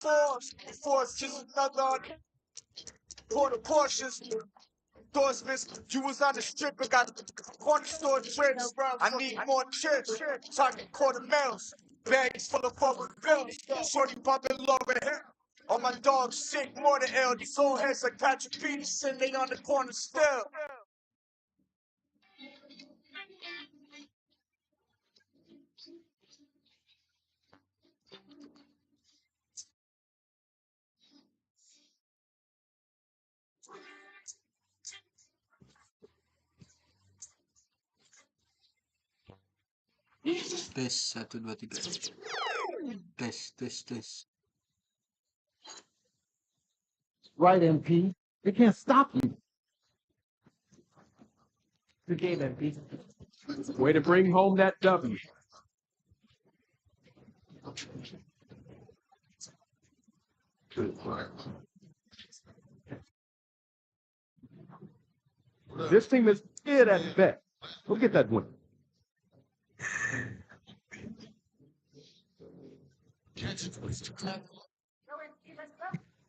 force. Force just another quarter portions. Endorsements. You was on the strip and got corner store trips. I need more trips. Talking quarter mils. Bags full of fucking bills. Shorty bumping low ahead. All my dogs sick, more than ill. These old heads like Patrick Peterson, they on the corner still. Tes 1 2 3. Tes. Right, MP. They can't stop you. Good game, MP. Way to bring home that W. This team is good at best. We'll get that win.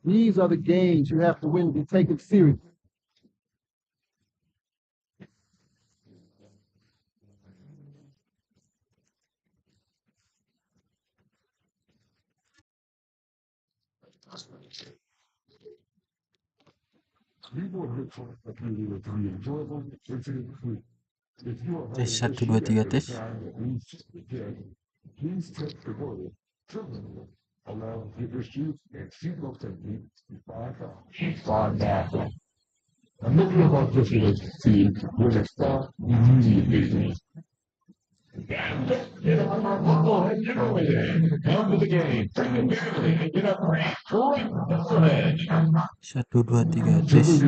These are the games you have to win to be taken seriously. Tes 1 2 3 tes. Satu dua tiga tes.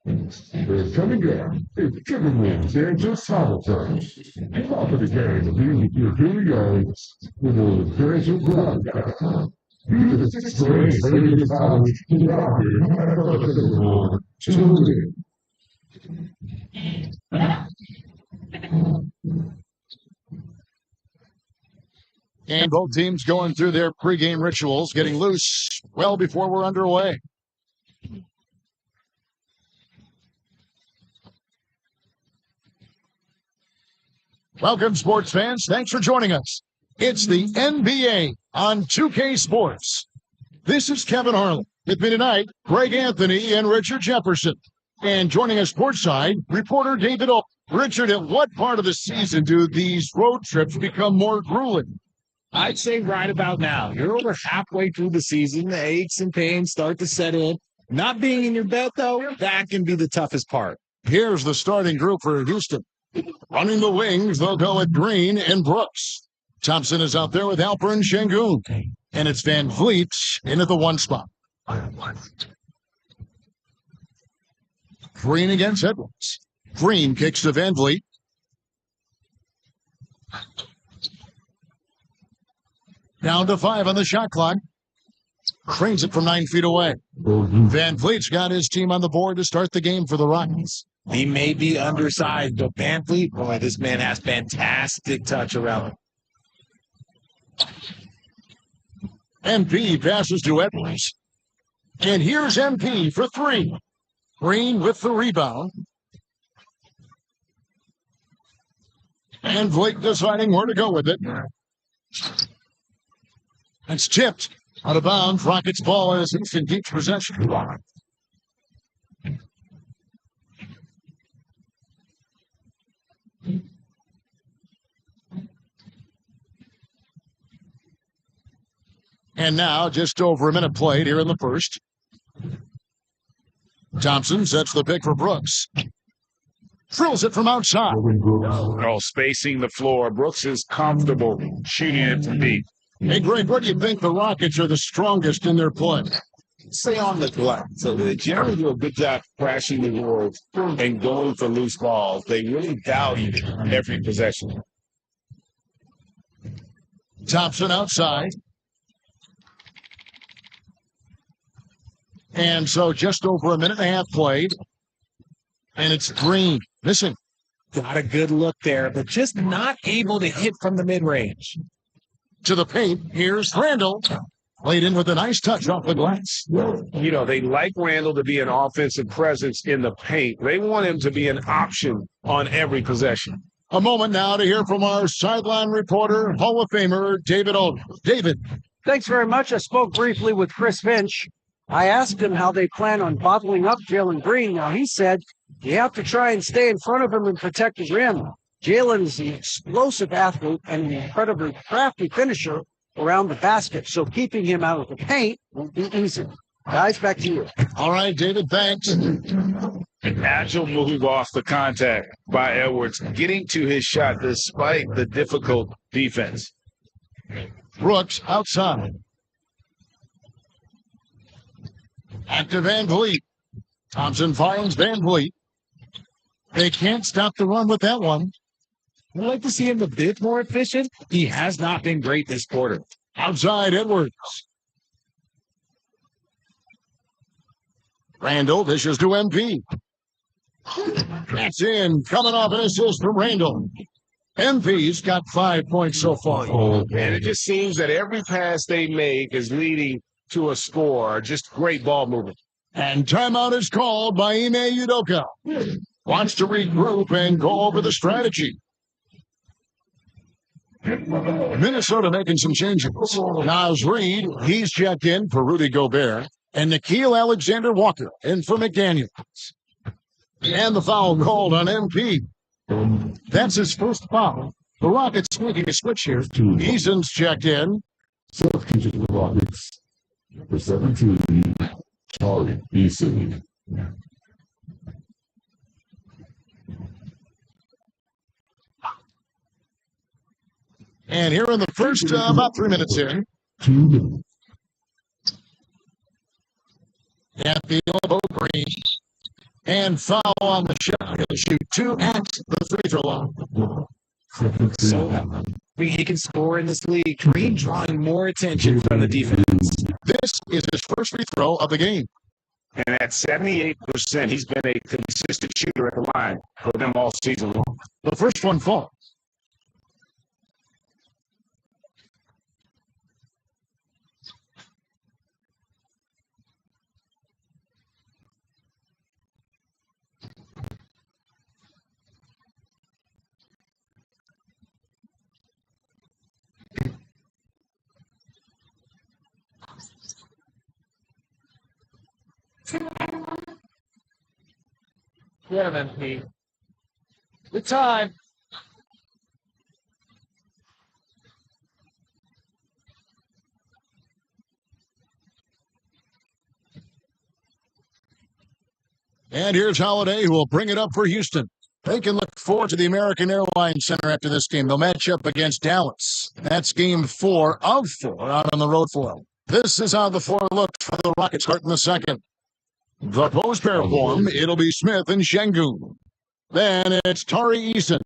They're coming down. It's chicken wings and just solid time. Get off of the game and be with your really young, with a treasure blood. These are the 6 ways they can follow to get out here. And both teams going through their pregame rituals, getting loose well before we're underway. Welcome, sports fans. Thanks for joining us. It's the NBA on 2K Sports. This is Kevin Harlan. With me tonight, Greg Anthony and Richard Jefferson. And joining us courtside, reporter David O. Richard, at what part of the season do these road trips become more grueling? I'd say right about now. You're over halfway through the season. The aches and pains start to set in. Not being in your bed, though, that can be the toughest part. Here's the starting group for Houston. Running the wings, they'll go with Green and Brooks. Thompson is out there with Alper and Şengün. And it's Van Vliet in at the 1 spot. Green against Edwards. Green kicks to Van Vliet. Down to 5 on the shot clock. Cranes it from 9 feet away. Van Vliet's got his team on the board to start the game for the Rockets. He may be undersized, but Van Vliet, boy, this man has fantastic touch around him. MP passes to Edwards. And here's MP for 3. Green with the rebound. And Vliet deciding where to go with it. It's tipped out of bounds. Rockets ball as it's in deep possession. And now, just over a minute played here in the first. Thompson sets the pick for Brooks. Drills it from outside. Oh, spacing the floor. Brooks is comfortable shooting it from deep. Hey, Greg, where do you think the Rockets are the strongest in their play? Stay on the glass. So they generally do a good job crashing the boards and going for loose balls. They really value every possession. Thompson outside. And so just over a minute and a half played. And it's Green missing. Got a good look there, but just not able to hit from the mid-range. To the paint, here's Randall. Played in with a nice touch off the glass. You know, they like Randall to be an offensive presence in the paint. They want him to be an option on every possession. A moment now to hear from our sideline reporter, Hall of Famer David Alden. David. Thanks very much. I spoke briefly with Chris Finch. I asked him how they plan on bottling up Jalen Green. Now, he said you have to try and stay in front of him and protect his rim. Jalen's an explosive athlete and an incredibly crafty finisher around the basket, so keeping him out of the paint won't be easy. Guys, back to you. All right, David, thanks. An agile move off the contact by Edwards, getting to his shot despite the difficult defense. Brooks outside. Back to Van Vliet. Thompson finds Van Vliet. They can't stop the run with that one. I'd like to see him a bit more efficient. He has not been great this quarter. Outside Edwards. Randall dishes to MP. That's in. Coming off an assist from Randall. MP's got 5 points so far. And it just seems that every pass they make is leading to a score. Just great ball movement. And timeout is called by Ime Udoka. Wants to regroup and go over the strategy. Minnesota making some changes. Naz Reid, he's checked in for Rudy Gobert. And Nikhil Alexander-Walker in for McDaniels. And the foul called on MP. That's his first foul. The Rockets making a switch here. Eason's checked in. Substitute for the Rockets. For 17, Charlie Eason. And here in the first, about 3 minutes in. 2 minutes. At the elbow, Green. And foul on the shot. He'll shoot 2 at the free throw line. So he can score in this league. Green drawing more attention from the defense. This is his first free throw of the game. And at 78%, he's been a consistent shooter at the line for them all season long. The first one falls. Get him, MP. Good time. And here's Holiday, who will bring it up for Houston. They can look forward to the American Airlines Center after this game. They'll match up against Dallas. That's game 4 of 4 out on the road for them. This is how the 4 looks for the Rockets starting the second. The post pair form, it'll be Smith and Şengün. Then it's Tari Eason.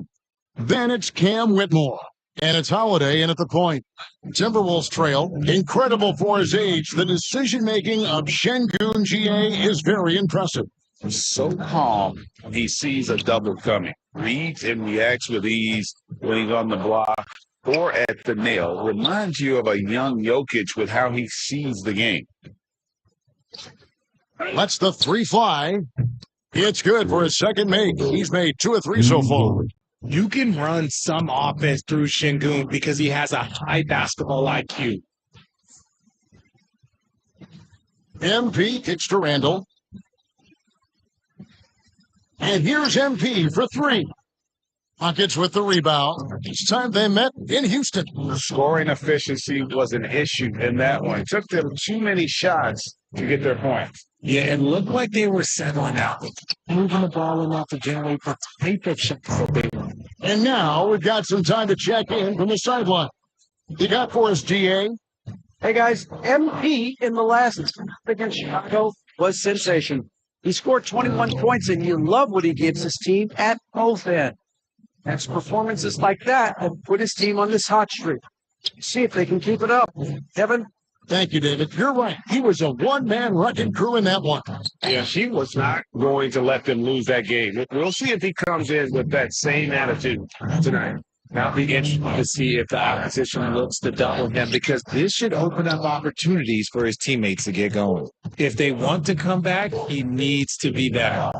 Then it's Cam Whitmore. And it's Holiday in at the point. Timberwolves trail. Incredible for his age. The decision-making of Şengün GA is very impressive. So calm, he sees a double coming. Reads and reacts with ease when he's on the block or at the nail. Reminds you of a young Jokic with how he sees the game. Lets the 3 fly. It's good for his second make. He's made 2 of 3 so far. You can run some offense through Şengün because he has a high basketball IQ. MP kicks to Randall. And here's MP for 3. Rockets with the rebound. Each time they met in Houston. Scoring efficiency was an issue in that one. It took them too many shots to get their points. Yeah, it looked like they were settling out, moving the ball enough to generate the type of shots that they want. And now we've got some time to check in from the sideline. You got for us, GA? Hey, guys, MP in the last against Chicago was sensation. He scored 21 points, and you love what he gives his team at both ends. It's performances like that that put his team on this hot streak. See if they can keep it up. Kevin? Thank you, David. You're right. He was a one-man wrecking crew in that one. Yeah, he was not going to let them lose that game. We'll see if he comes in with that same attitude tonight. Now it'll be interesting to see if the opposition looks to double him, because this should open up opportunities for his teammates to get going. If they want to come back, he needs to be back.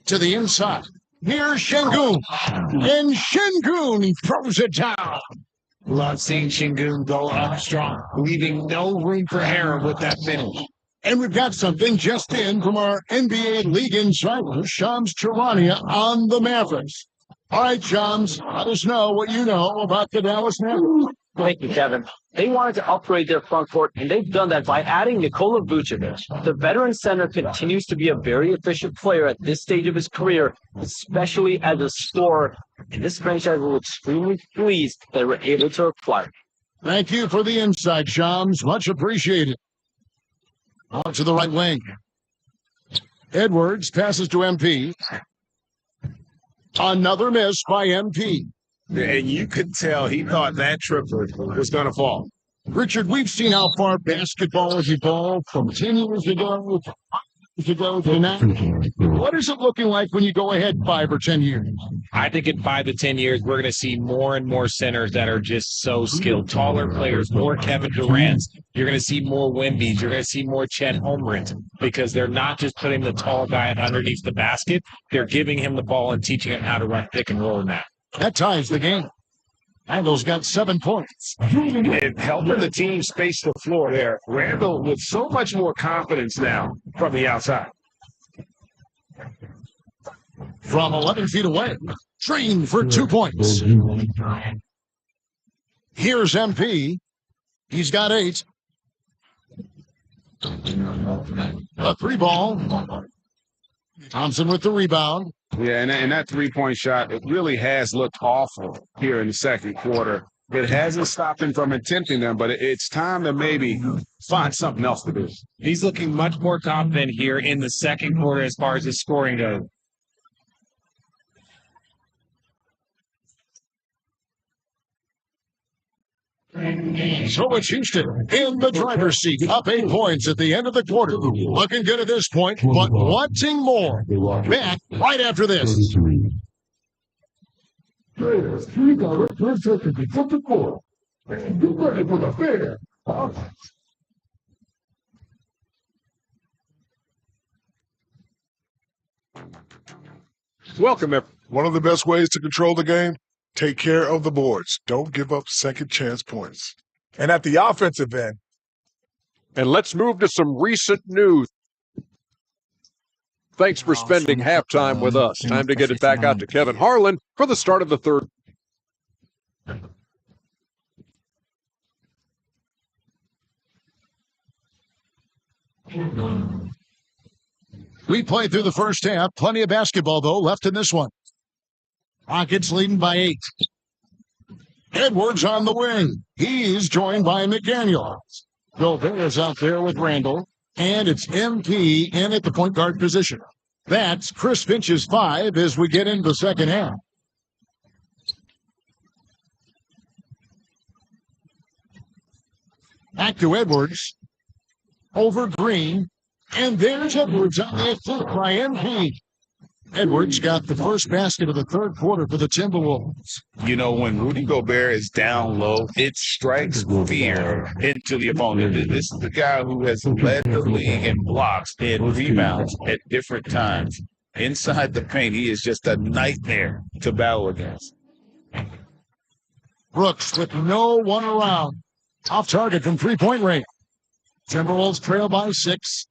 To the inside. Here's Shingun. And Shingun throws it down. Love seeing Shingun go up strong, leaving no room for error with that finish. And we've got something just in from our NBA League Insider, Shams Charania, on the Mavericks. All right, Shams, let us know what you know about the Dallas Mavericks. Thank you, Kevin. They wanted to upgrade their front court, and they've done that by adding Nikola Vucevic. The veteran center continues to be a very efficient player at this stage of his career, especially as a scorer. And this franchise was extremely pleased they were able to acquire him. Thank you for the insight, Shams. Much appreciated. On to the right wing. Edwards passes to MP. Another miss by MP. And you could tell he thought that triplet was going to fall. Richard, we've seen how far basketball has evolved from 10 years ago to now. What is it looking like when you go ahead 5 or 10 years? I think in 5 to 10 years, we're going to see more and more centers that are just so skilled. Taller players, more Kevin Durant's. You're going to see more Wemby's. You're going to see more Chet Holmgrens, because they're not just putting the tall guy underneath the basket. They're giving him the ball and teaching him how to run pick and roll in that. That ties the game. Randall's got 7 points. And helping the team space the floor there. Randall with so much more confidence now from the outside. From 11 feet away, trained for 2 points. Here's MP. He's got 8. A 3-ball. Thompson with the rebound. Yeah, and that three-point shot, it really has looked awful here in the second quarter. It hasn't stopped him from attempting them, but it's time to maybe find something else to do. He's looking much more confident here in the second quarter as far as his scoring goes. So it's Houston in the driver's seat, up 8 points at the end of the quarter. Looking good at this point, but wanting more. Back right after this. Players, 3 directors taking from the court. And get ready for the fair. Welcome, everyone. One of the best ways to control the game, take care of the boards. Don't give up second chance points. And at the offensive end, And let's move to some recent news. Thanks for spending halftime with us. Time to get it back out to Kevin Harlan for the start of the third. We played through the first half. Plenty of basketball, though, left in this one. Rockets leading by 8. Edwards on the wing. He's joined by McDaniel. Gobert out there with Randall. And it's MP in at the point guard position. That's Chris Finch's 5 as we get into the second half. Back to Edwards. Over Green. And there's Edwards on the assist by MP. Edwards got the first basket of the third quarter for the Timberwolves. You know, when Rudy Gobert is down low, it strikes fear into the opponent. This is the guy who has led the league in blocks and rebounds at different times. Inside the paint, he is just a nightmare to battle against. Brooks with no one around. Off target from three-point range. Timberwolves trail by 6.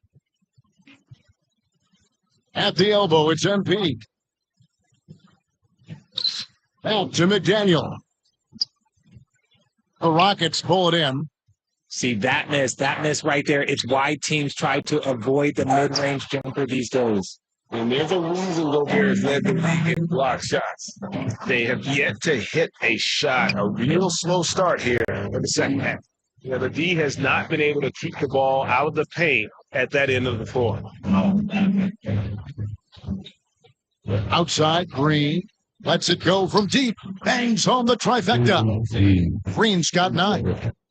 At the elbow, it's MP. Out to McDaniel. The Rockets pull it in. See, that miss right there. It's why teams try to avoid the mid-range jumper these days. And there's a reason Gobert has led the league in block shots. They have yet to hit a shot, a real slow start here in the second half. Yeah, the D has not been able to keep the ball out of the paint at that end of the floor. Outside, Green. Lets it go from deep. Bangs home the trifecta. Green's got 9.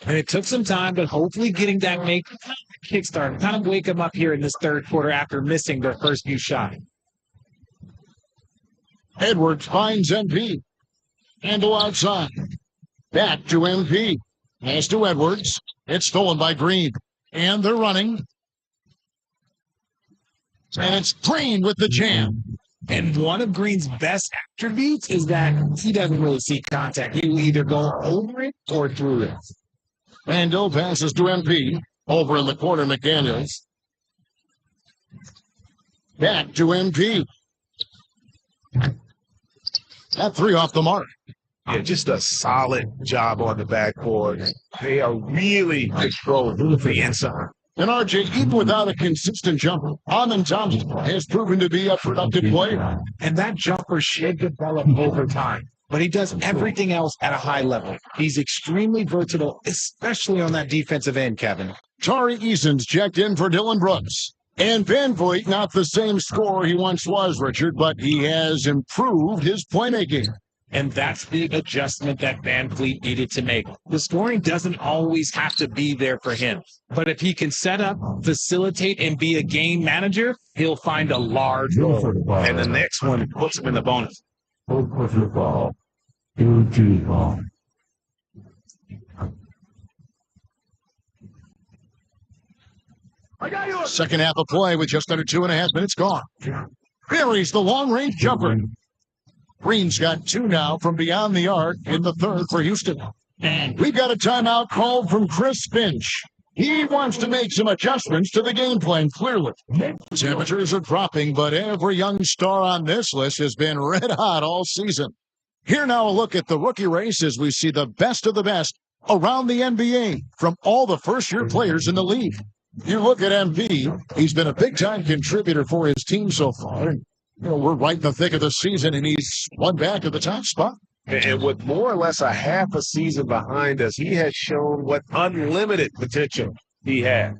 And it took some time, but hopefully getting that kickstart, kind of wake them up here in this third quarter after missing their first few shots. Edwards finds MP. Handle outside. Back to MP. Pass to Edwards. It's stolen by Green. And they're running. And it's Green with the jam. And one of Green's best attributes is that he doesn't really see contact. He will either go over it or through it. Randall passes to MP. Over in the corner, McDaniels. Back to MP. That 3 off the mark. Yeah, just a solid job on the backboard. They are really controlling the inside. And RJ, even without a consistent jumper, Amon Thompson has proven to be a productive player. And that jumper should develop over time. But he does everything else at a high level. He's extremely versatile, especially on that defensive end, Kevin. Tari Eason's checked in for Dylan Brooks. And Van Vliet, not the same scorer he once was, Richard, but he has improved his playmaking. And that's the adjustment that Van Vliet needed to make. The scoring doesn't always have to be there for him. But if he can set up, facilitate, and be a game manager, he'll find a large role. And the next one puts him in the bonus. Second half of play with just under 2.5 minutes gone. Buries the long-range jumper. Green's got 2 now from beyond the arc in the third for Houston. And we've got a timeout called from Chris Finch. He wants to make some adjustments to the game plan, clearly. Temperatures are dropping, but every young star on this list has been red hot all season. Here now a look at the rookie race as we see the best of the best around the NBA from all the first-year players in the league. You look at MP, he's been a big-time contributor for his team so far. We're right in the thick of the season, and he's one back at the top spot. And with more or less a half a season behind us, he has shown what unlimited potential he has.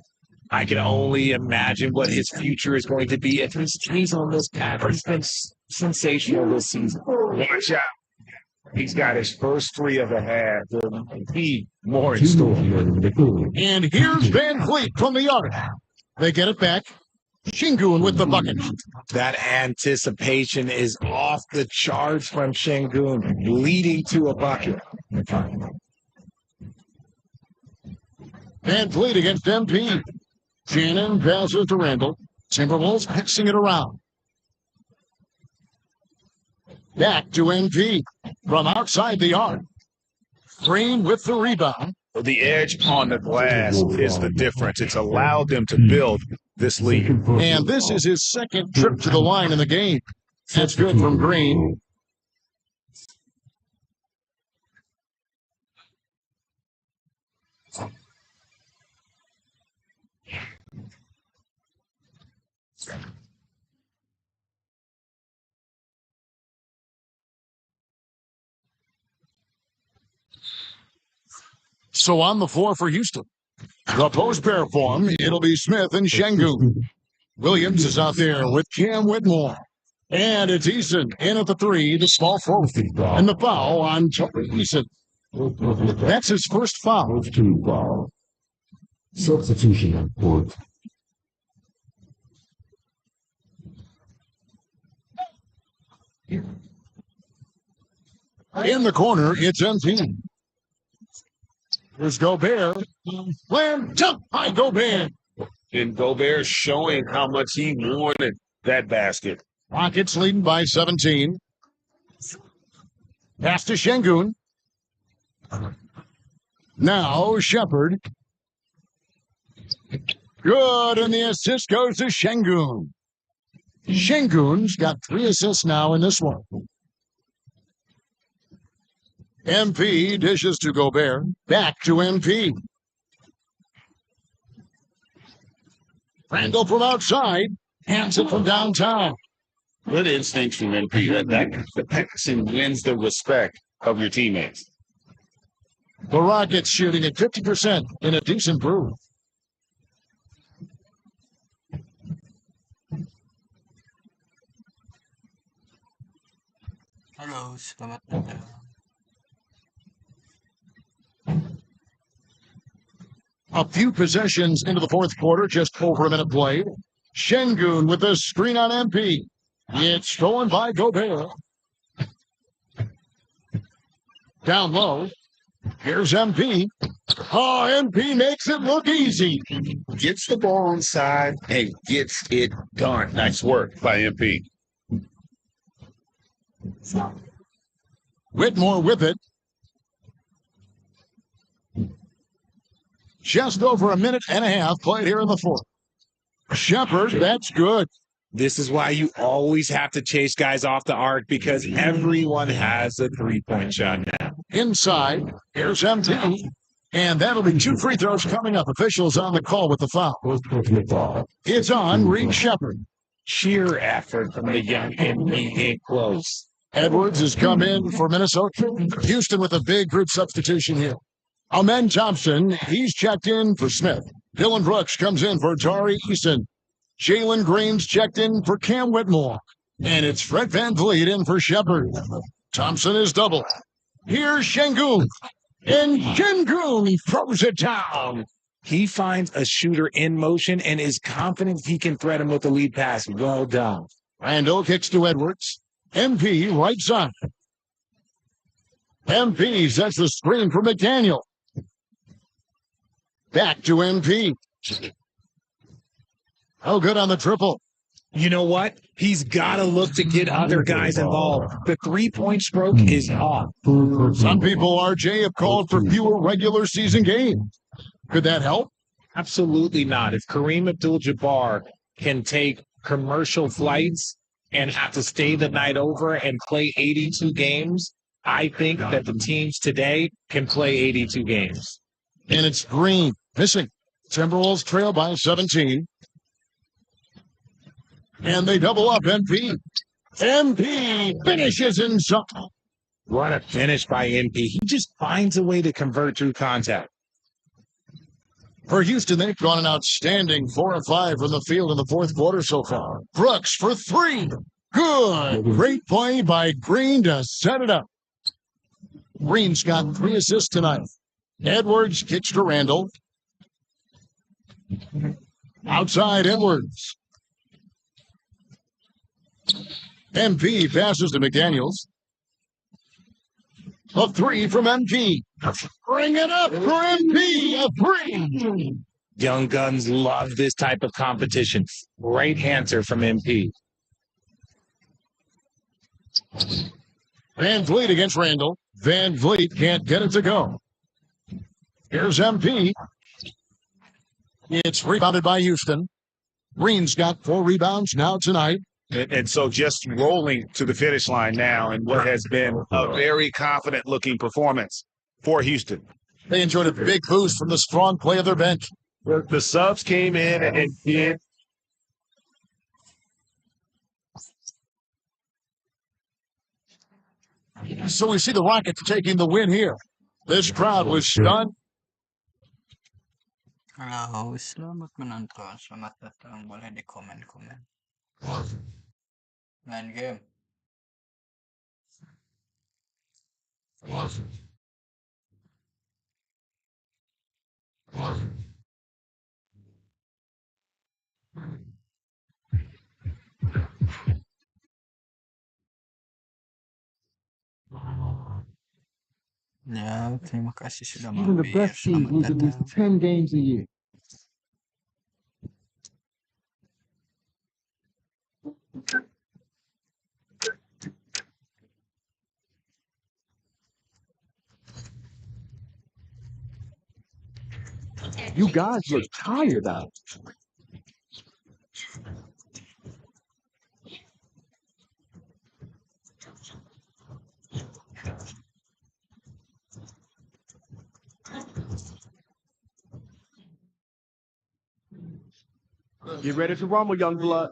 I can only imagine what his future is going to be if he stays on this path. He's been sensational this season. Watch out. He's got his first 3 of the half. He more in store. And here's Van Vliet from the arc. They get it back. Şengün with the bucket. That anticipation is off the charts from Şengün, leading to a bucket. Van Vliet against MP. Shannon passes to Randall. Timberwolves passing it around. Back to MP from outside the arc. Green with the rebound. The edge on the glass is the difference. It's allowed them to build this lead. And this is his second trip to the line in the game. That's good from Green. So on the floor for Houston. The post-pair form, it'll be Smith and Şengün. Williams is out there with Cam Whitmore. And it's Eason in at the 3, the small forward. And the foul on Tari Eason. That's his first foul. Substitution on court. In the corner, it's MP. Here's Gobert. Slam dunk by Gobert. And Gobert showing how much he wanted that basket. Rockets leading by 17. Pass to Şengün. Now Shepherd. Good, and the assist goes to Şengün. Şengün's got 3 assists now in this one. MP dishes to Gobert. Back to MP. Randall from outside. Hands it from downtown. Good instincts from MP. The passing wins the respect of your teammates. The Rockets shooting at 50% in a decent brew. Halo, selamat datang. A few possessions into the fourth quarter, just over a minute played. Şengün with a screen on MP. It's stolen by Gobert. Down low. Here's MP. Oh, MP makes it look easy. Gets the ball inside and gets it done. Nice work by MP. Whitmore with it. Just over a minute and a half played here in the fourth. Shepard, that's good. This is why you always have to chase guys off the arc, because everyone has a three-point shot now. Inside, here's MP. And that'll be 2 free throws coming up. Officials on the call with the foul. It's on Reed Shepard. Sheer effort from the young MP in close. Edwards has come in for Minnesota. Houston with a big group substitution here. Amen Thompson, he's checked in for Smith. Dylan Brooks comes in for Tari Eason. Jalen Green's checked in for Cam Whitmore. And it's Fred VanVleet in for Shepard. Thompson is double. Here's Şengün. And Şengün throws it down. He finds a shooter in motion and is confident he can thread him with the lead pass. Well done. Randall kicks to Edwards. MP right side. MP sets the screen for McDaniel. Back to MP. Oh, good on the triple. You know what? He's got to look to get other guys involved. The three-point stroke is off. Some people, RJ, have called for fewer regular season games. Could that help? Absolutely not. If Kareem Abdul-Jabbar can take commercial flights and have to stay the night over and play 82 games, I think that the teams today can play 82 games. And it's Green missing. Timberwolves trail by 17. And they double up MP. MP finishes in zone. What a finish by MP. He just finds a way to convert through contact. For Houston, they've gone an outstanding 4 of 5 from the field in the fourth quarter so far. Brooks for 3. Good. Great play by Green to set it up. Green's got 3 assists tonight. Edwards kicks to Randall. Outside Edwards. MP passes to McDaniels. A 3 from MP. Bring it up for MP. A 3. Young Guns love this type of competition. Great answer from MP. VanVleet against Randall. VanVleet can't get it to go. Here's MP. It's rebounded by Houston. Green's got 4 rebounds now tonight. And so just rolling to the finish line now in what has been a very confident-looking performance for Houston. They enjoyed a big boost from the strong play of their bench. The subs came in and did. So we see the Rockets taking the win here. This crowd was stunned. Halo, selamat menonton. Selamat datang. Boleh di komen-komen. Main game. Ya, terima kasih sudah Even the mampir. best teams Selamat lose at least datang. 10 games a year. You guys look tired out. Get ready to rumble, young blood.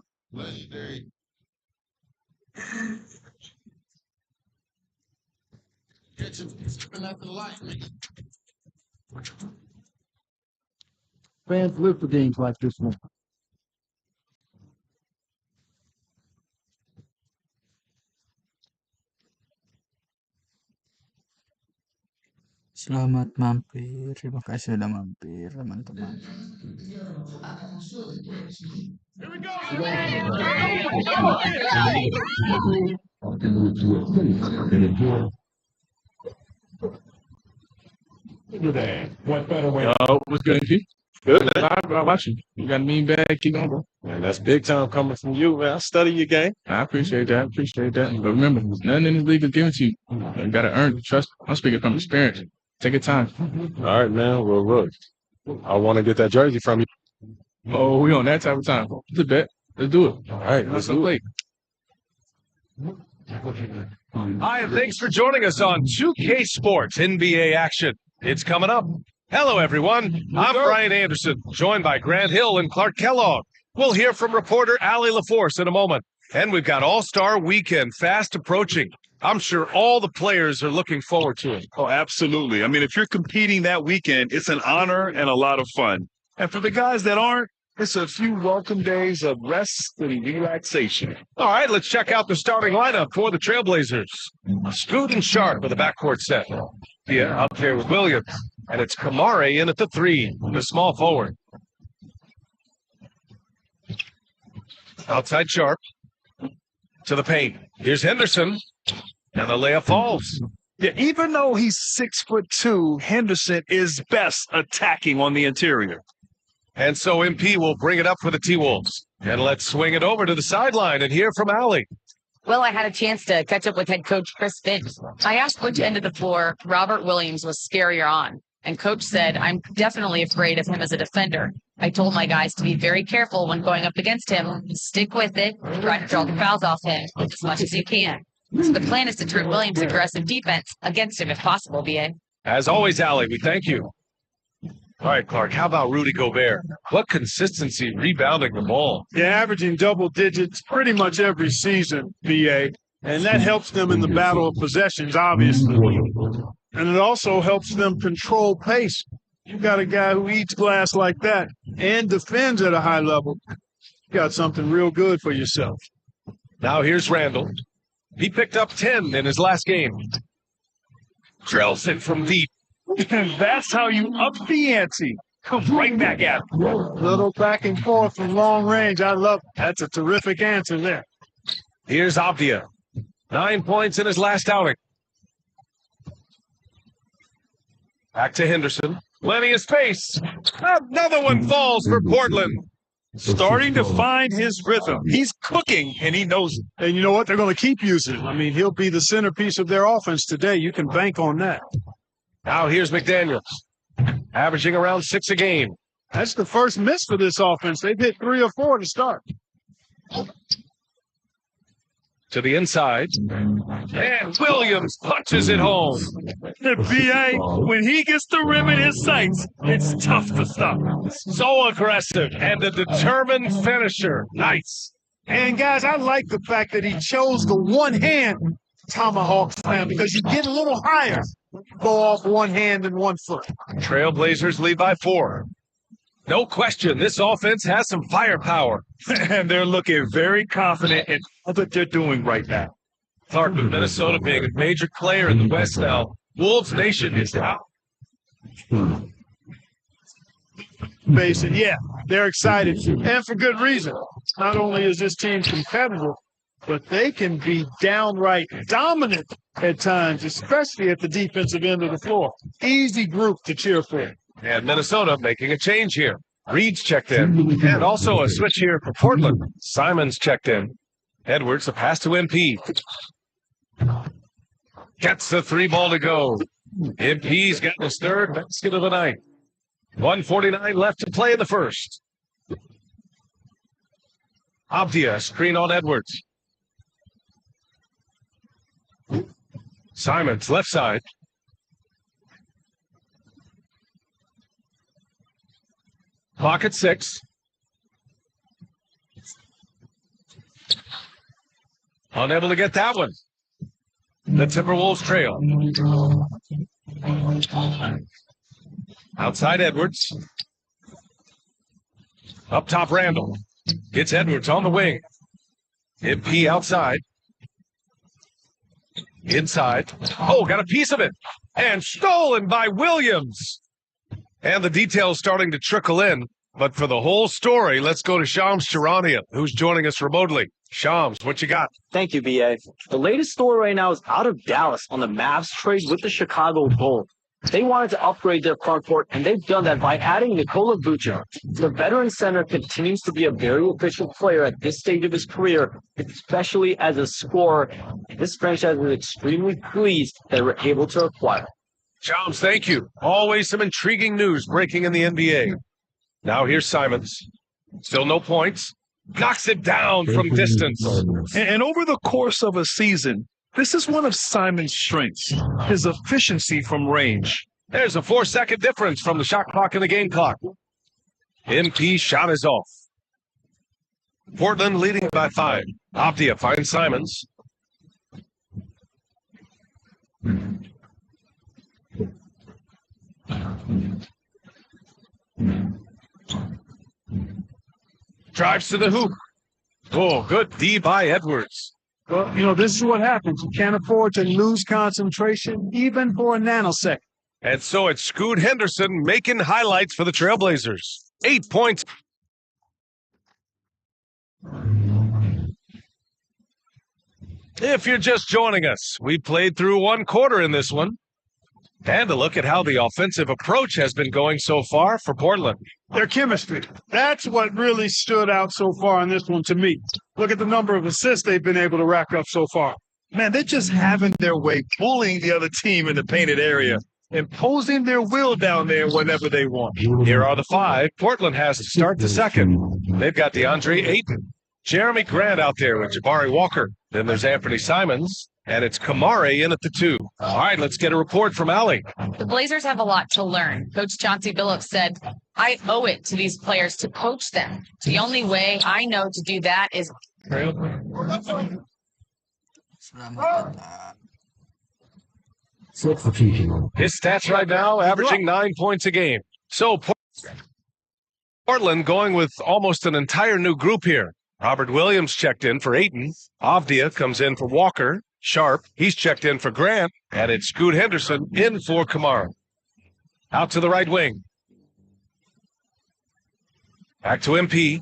Fans live for games like this one. Selamat mampir. Terima kasih sudah mampir, teman-teman. What better way? What's good, P? Good, man. How about you? You got a mean bag? Keep going, bro. Man, that's big time coming from you, man. I study your game. I appreciate that. But remember, nothing in this league is given to you. You got to earn it. Trust me. I'm speaking from experience. Take your time. All right, man. Well, look, I want to get that jersey from you. Oh, we on that type of time. It's a bet. Let's do it. All right, let's do it. Hi, and thanks for joining us on 2K Sports NBA action. It's coming up. Hello, everyone. I'm Brian Anderson, joined by Grant Hill and Clark Kellogg. We'll hear from reporter Allie LaForce in a moment. And we've got All-Star Weekend fast approaching. I'm sure all the players are looking forward to it. Oh, absolutely. I mean, if you're competing that weekend, it's an honor and a lot of fun. And for the guys that aren't, it's a few welcome days of rest and relaxation. All right, let's check out the starting lineup for the Trailblazers. Scoot and Sharp with the backcourt set. Yeah, up there with Williams. And it's Kamare in at the 3, the small forward. Outside Sharp. To the paint. Here's Henderson. And the layup falls. Yeah, even though he's 6'2", Henderson is best attacking on the interior. And so MP will bring it up for the T-Wolves. And let's swing it over to the sideline and hear from Allie. Well, I had a chance to catch up with head coach Chris Finch. I asked which end of the floor Robert Williams was scarier on. And coach said, I'm definitely afraid of him as a defender. I told my guys to be very careful when going up against him. Stick with it. Try to draw the fouls off him as much as you can. So the plan is to turn Williams' aggressive defense against him if possible, BA. As always, Allie, we thank you. All right, Clark, how about Rudy Gobert? What consistency rebounding the ball. Yeah, averaging double digits pretty much every season, BA. And that helps them in the battle of possessions, obviously. And it also helps them control pace. You got a guy who eats glass like that and defends at a high level. You got something real good for yourself. Now here's Randall. He picked up 10 in his last game. Drills it from deep. That's how you up the ante. Comes right back at him. Little back and forth from long range. I love it. That's a terrific answer there. Here's Abdia. 9 points in his last outing. Back to Henderson. Plenty of space. Another one falls for Portland. Starting to find his rhythm. He's cooking, and he knows it. And you know what? They're going to keep using him. I mean, he'll be the centerpiece of their offense today. You can bank on that. Now here's McDaniels, averaging around 6 a game. That's the first miss for this offense. They've hit 3 or 4 to start. To the inside. And Williams punches it home. The BA, when he gets the rim in his sights, it's tough to stop. So aggressive and a determined finisher. Nice. And, guys, I like the fact that he chose the one-hand tomahawk slam because you get a little higher. Go off one hand and 1 foot. Trailblazers lead by 4. No question, this offense has some firepower. And they're looking very confident in what they're doing right now. Clark, with Minnesota being a major player in the West now, Wolves Nation is out. Mason, yeah, they're excited, and for good reason. Not only is this team competitive, but they can be downright dominant at times, especially at the defensive end of the floor. Easy group to cheer for. And Minnesota making a change here. Reed's checked in. And also a switch here for Portland. Simons checked in. Edwards, a pass to MP. Gets the 3 ball to go. MP's gotten his 3rd basket of the night. 1:49 left to play in the first. Abdia, screen on Edwards. Simons, left side. Clock at 6. Unable to get that one. The Timberwolves trail. Outside Edwards. Up top Randall. Gets Edwards on the wing. MP outside. Inside. Oh, got a piece of it. And stolen by Williams. And the details starting to trickle in. But for the whole story, let's go to Shams Charania, who's joining us remotely. Shams, what you got? Thank you, BA. The latest story right now is out of Dallas on the Mavs trade with the Chicago Bulls. They wanted to upgrade their front court, and they've done that by adding Nikola Vucevic. The veteran center continues to be a very efficient player at this stage of his career, especially as a scorer. This franchise is extremely pleased that we're able to acquire him. Shams, thank you. Always some intriguing news breaking in the NBA. Now here's Simons. Still no points. Knocks it down from distance. And over the course of a season, this is one of Simon's strengths, his efficiency from range. There's a 4-second difference from the shot clock and the game clock. MP shot is off. Portland leading by 5. Avdia finds Simons. Drives to the hoop. Oh, good D by Edwards. Well, this is what happens. You can't afford to lose concentration, even for a nanosecond. And so it's Scoot Henderson making highlights for the Trailblazers. 8 points. If you're just joining us, we played through 1 quarter in this one. And a look at how the offensive approach has been going so far for Portland. Their chemistry. That's what really stood out so far in this one to me. Look at the number of assists they've been able to rack up so far. Man, they're just having their way, bullying the other team in the painted area, imposing their will down there whenever they want. Here are the 5. Portland has to start the second. They've got DeAndre Ayton, Jeremy Grant out there with Jabari Walker. Then there's Anthony Simons. And it's Kamare in at the 2. All right, let's get a report from Allie. The Blazers have a lot to learn. Coach Chauncey Billups said, I owe it to these players to coach them. The only way I know to do that is... His stats right now averaging 9 points a game. So Portland going with almost an entire new group here. Robert Williams checked in for Ayton. Avdia comes in for Walker. Sharp, he's checked in for Grant, and it's Scoot Henderson in for Kamara. Out to the right wing. Back to MP.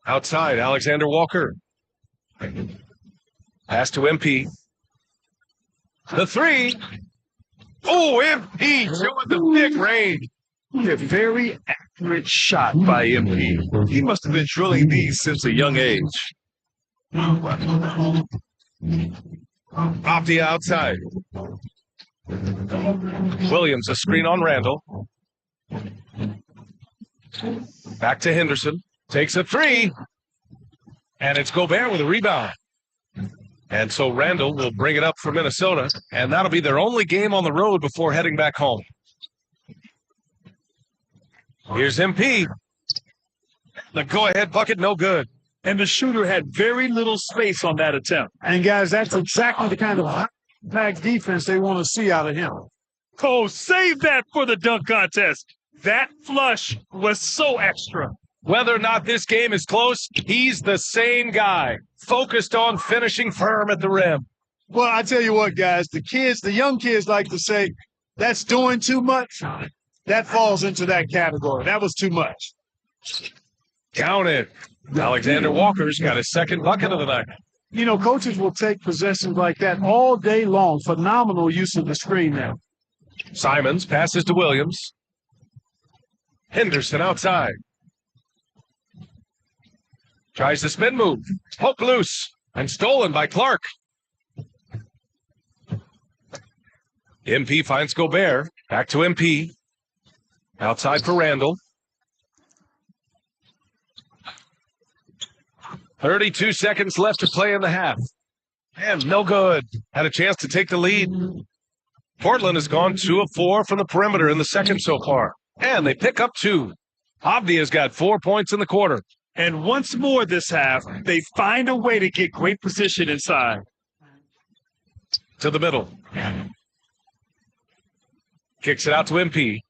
Outside, Alexander Walker. Pass to MP. The 3. Oh, MP showing the big range. A very accurate shot by MP. He must have been drilling these since a young age. Avdia outside. Williams, a screen on Randall. Back to Henderson. Takes a 3. And it's Gobert with a rebound. And so Randall will bring it up for Minnesota. And that'll be their only game on the road before heading back home. Here's MP. The go-ahead bucket, no good. And the shooter had very little space on that attempt. And, guys, that's exactly the kind of high-pack defense they want to see out of him. Oh, save that for the dunk contest. That flush was so extra. Whether or not this game is close, he's the same guy, focused on finishing firm at the rim. Well, I tell you what, guys, the young kids like to say, that's doing too much. That falls into that category. That was too much. Count it. Alexander Walker's got his second bucket of the night. Coaches will take possessions like that all day long. Phenomenal use of the screen now. Simons passes to Williams. Henderson outside. Tries the spin move. Hook loose. And stolen by Clark. MP finds Gobert. Back to MP. Outside for Randall. 32 seconds left to play in the half. And no good. Had a chance to take the lead. Portland has gone 2 of 4 from the perimeter in the second so far. And they pick up 2. Avdia's got 4 points in the quarter. And once more this half, they find a way to get great position inside. To the middle. Kicks it out to MP.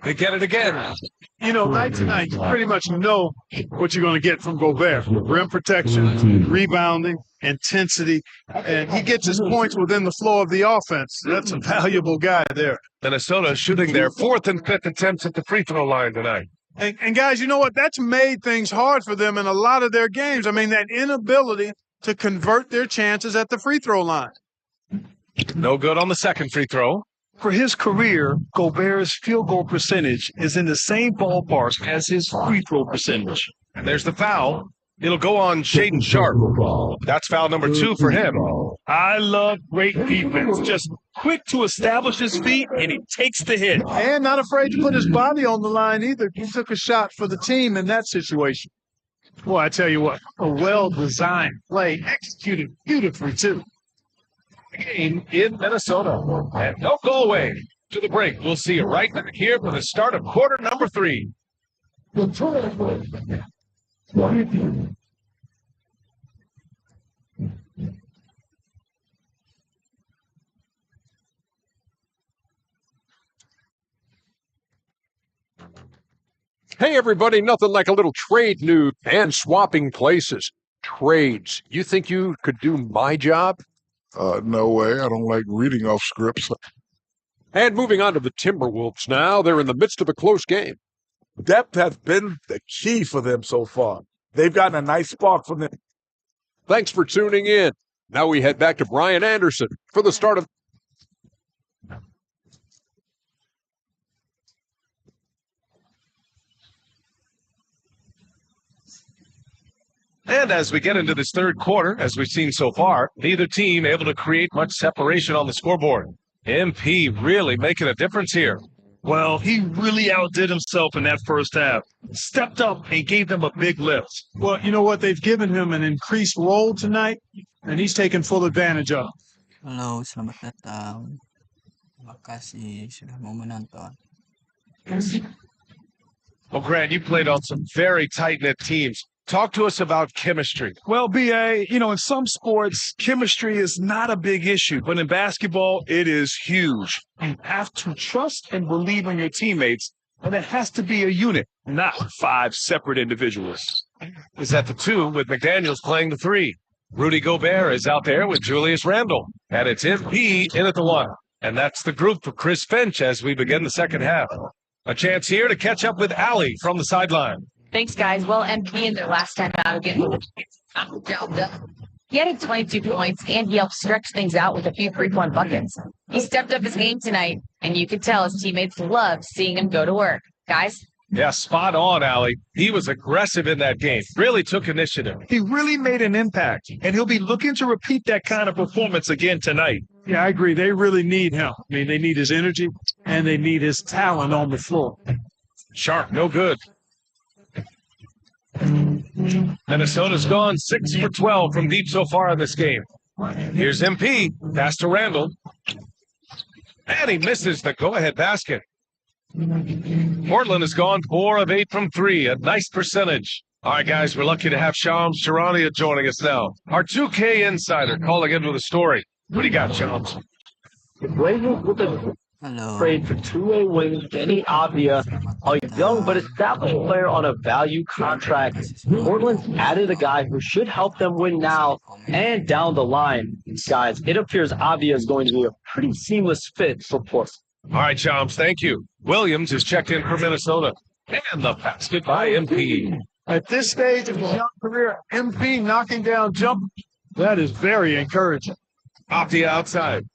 They get it again. You know, night to night, you pretty much know what you're going to get from Gobert. Rim protection, rebounding, intensity, and he gets his points within the flow of the offense. That's a valuable guy there. Minnesota shooting their fourth and fifth attempts at the free throw line tonight. And guys, you know what? That's made things hard for them in a lot of their games. I mean, that inability to convert their chances at the free throw line. No good on the second free throw. For his career, Gobert's field goal percentage is in the same ballpark as his free throw percentage. And there's the foul. It'll go on Shaden Sharp. That's foul number 2 for him. I love great defense. Just quick to establish his feet, and he takes the hit. And not afraid to put his body on the line either. He took a shot for the team in that situation. Boy, I tell you what, a well-designed play, executed beautifully, too. Game in Minnesota. And don't go away. To the break. We'll see you right back here for the start of quarter number 3. Hey, everybody, nothing like a little trade news and swapping places. Trades. You think you could do my job? No way. I don't like reading off scripts. And moving on to the Timberwolves now. They're in the midst of a close game. Depth has been the key for them so far. They've gotten a nice spark from them. Thanks for tuning in. Now we head back to Brian Anderson for the start of... And as we get into this third quarter, as we've seen so far, neither team able to create much separation on the scoreboard. MP really making a difference here. Well, he really outdid himself in that first half. Stepped up and gave them a big lift. Well, you know what? They've given him an increased role tonight, and he's taken full advantage of. Halo, selamat datang. Terima kasih sudah mau menonton. Well, Grant, you played on some very tight-knit teams. Talk to us about chemistry. Well, BA, you know, in some sports, chemistry is not a big issue, but in basketball, it is huge. You have to trust and believe in your teammates, and it has to be a unit, not 5 separate individuals. Is at the 2 with McDaniels playing the 3. Rudy Gobert is out there with Julius Randle, and it's MP in at the 1. And that's the group for Chris Finch as we begin the second half. A chance here to catch up with Allie from the sideline. Thanks, guys. Well, MP in their last time out again. He had 22 points, and he helped stretch things out with a few three-point buckets. He stepped up his game tonight, and you could tell his teammates loved seeing him go to work. Guys? Yeah, spot on, Allie. He was aggressive in that game. Really took initiative. He really made an impact, and he'll be looking to repeat that kind of performance again tonight. Yeah, I agree. They really need him. I mean, they need his energy, and they need his talent on the floor. Sharp, no good. Minnesota's gone 6 for 12 from deep so far in this game. Here's MP, pass to Randall. And he misses the go-ahead basket. Portland has gone 4 of 8 from 3, a nice percentage. All right, guys, we're lucky to have Shams Charania joining us now. Our 2K insider calling in with a story. What do you got, Shams? The Blazers with the Halo. trade for two-way wing Denny Avdia, a young but established player on a value contract. Portland's added a guy who should help them win now and down the line. Guys, it appears Avdia is going to be a pretty seamless fit for Portland. All right, Shams, thank you. Williams is checked in for Minnesota. And the basket by MP. At this stage of his young career, MP knocking down jumpers, that is very encouraging. Avdia outside.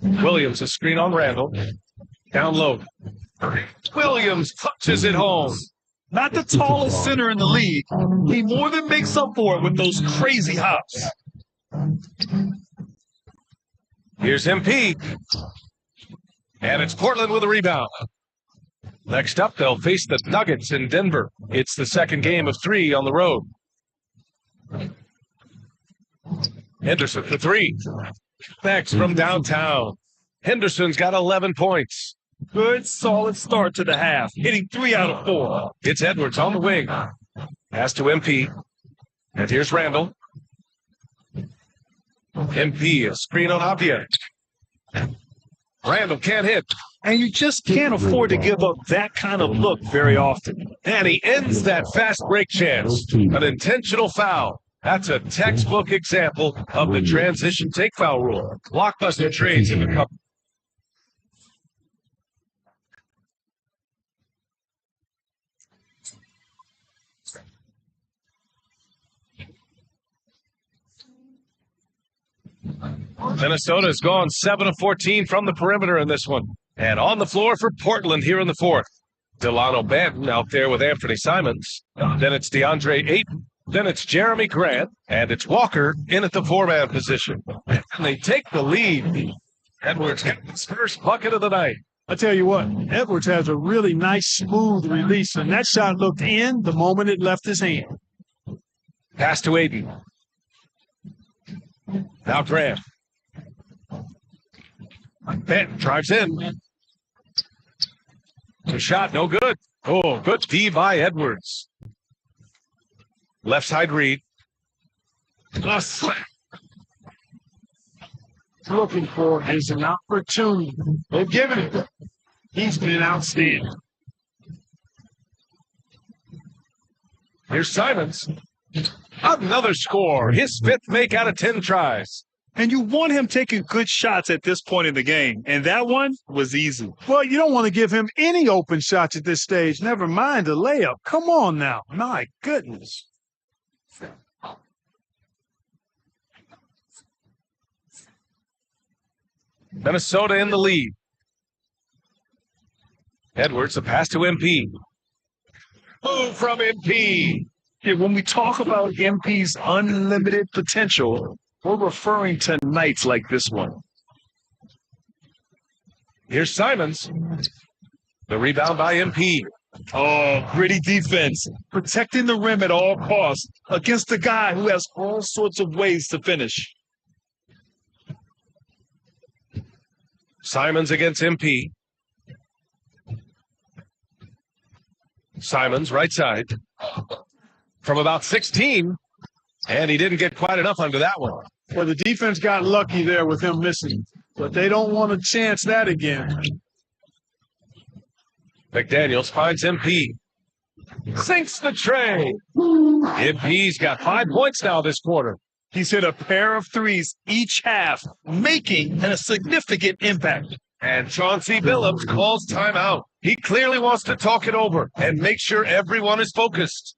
Williams, a screen on Randall. Down low. Williams touches it home. Not the tallest center in the league. He more than makes up for it with those crazy hops. Here's MP. And it's Portland with a rebound. Next up, they'll face the Nuggets in Denver. It's the second game of 3 on the road. Henderson for 3. Next from downtown. Henderson's got 11 points. Good, solid start to the half, hitting 3 out of 4. It's Edwards on the wing. Pass to MP. And here's Randall. MP, a screen on Avia. Randall can't hit. And you just can't afford to give up that kind of look very often. And he ends that fast break chance. An intentional foul. That's a textbook example of the transition take foul rule. Blockbuster trades in the cup. Minnesota's gone 7 of 14 from the perimeter in this one. And on the floor for Portland here in the fourth. Delano Banton out there with Anthony Simons. Then it's DeAndre Ayton. Then it's Jeremy Grant. And it's Walker in at the four-man position. And they take the lead. Edwards gets his first bucket of the night. I tell you what, Edwards has a really nice, smooth release, and that shot looked in the moment it left his hand. Pass to Ayton. Now Grant. Banton drives in. The shot, no good. Oh, good D by Edwards. Left side read. Looking for is an opportunity. They've given it. He's been outstanding. Here's Simons. Another score. His fifth make out of 10 tries. And you want him taking good shots at this point in the game. And that one was easy. Well, you don't want to give him any open shots at this stage. Never mind a layup. Come on now. My goodness. Minnesota in the lead. Edwards, a pass to MP. Move from MP. Yeah, when we talk about MP's unlimited potential, we're referring to nights like this one. Here's Simons. The rebound by MP. Oh, gritty defense. Protecting the rim at all costs against a guy who has all sorts of ways to finish. Simons against MP. Simons, right side. From about 16. And he didn't get quite enough under that one. Well, the defense got lucky there with him missing. But they don't want to chance that again. McDaniels finds MP. Sinks the tray. MP's got 5 points now this quarter. He's hit a pair of threes each half, making a significant impact. And Chauncey Billups calls timeout. He clearly wants to talk it over and make sure everyone is focused.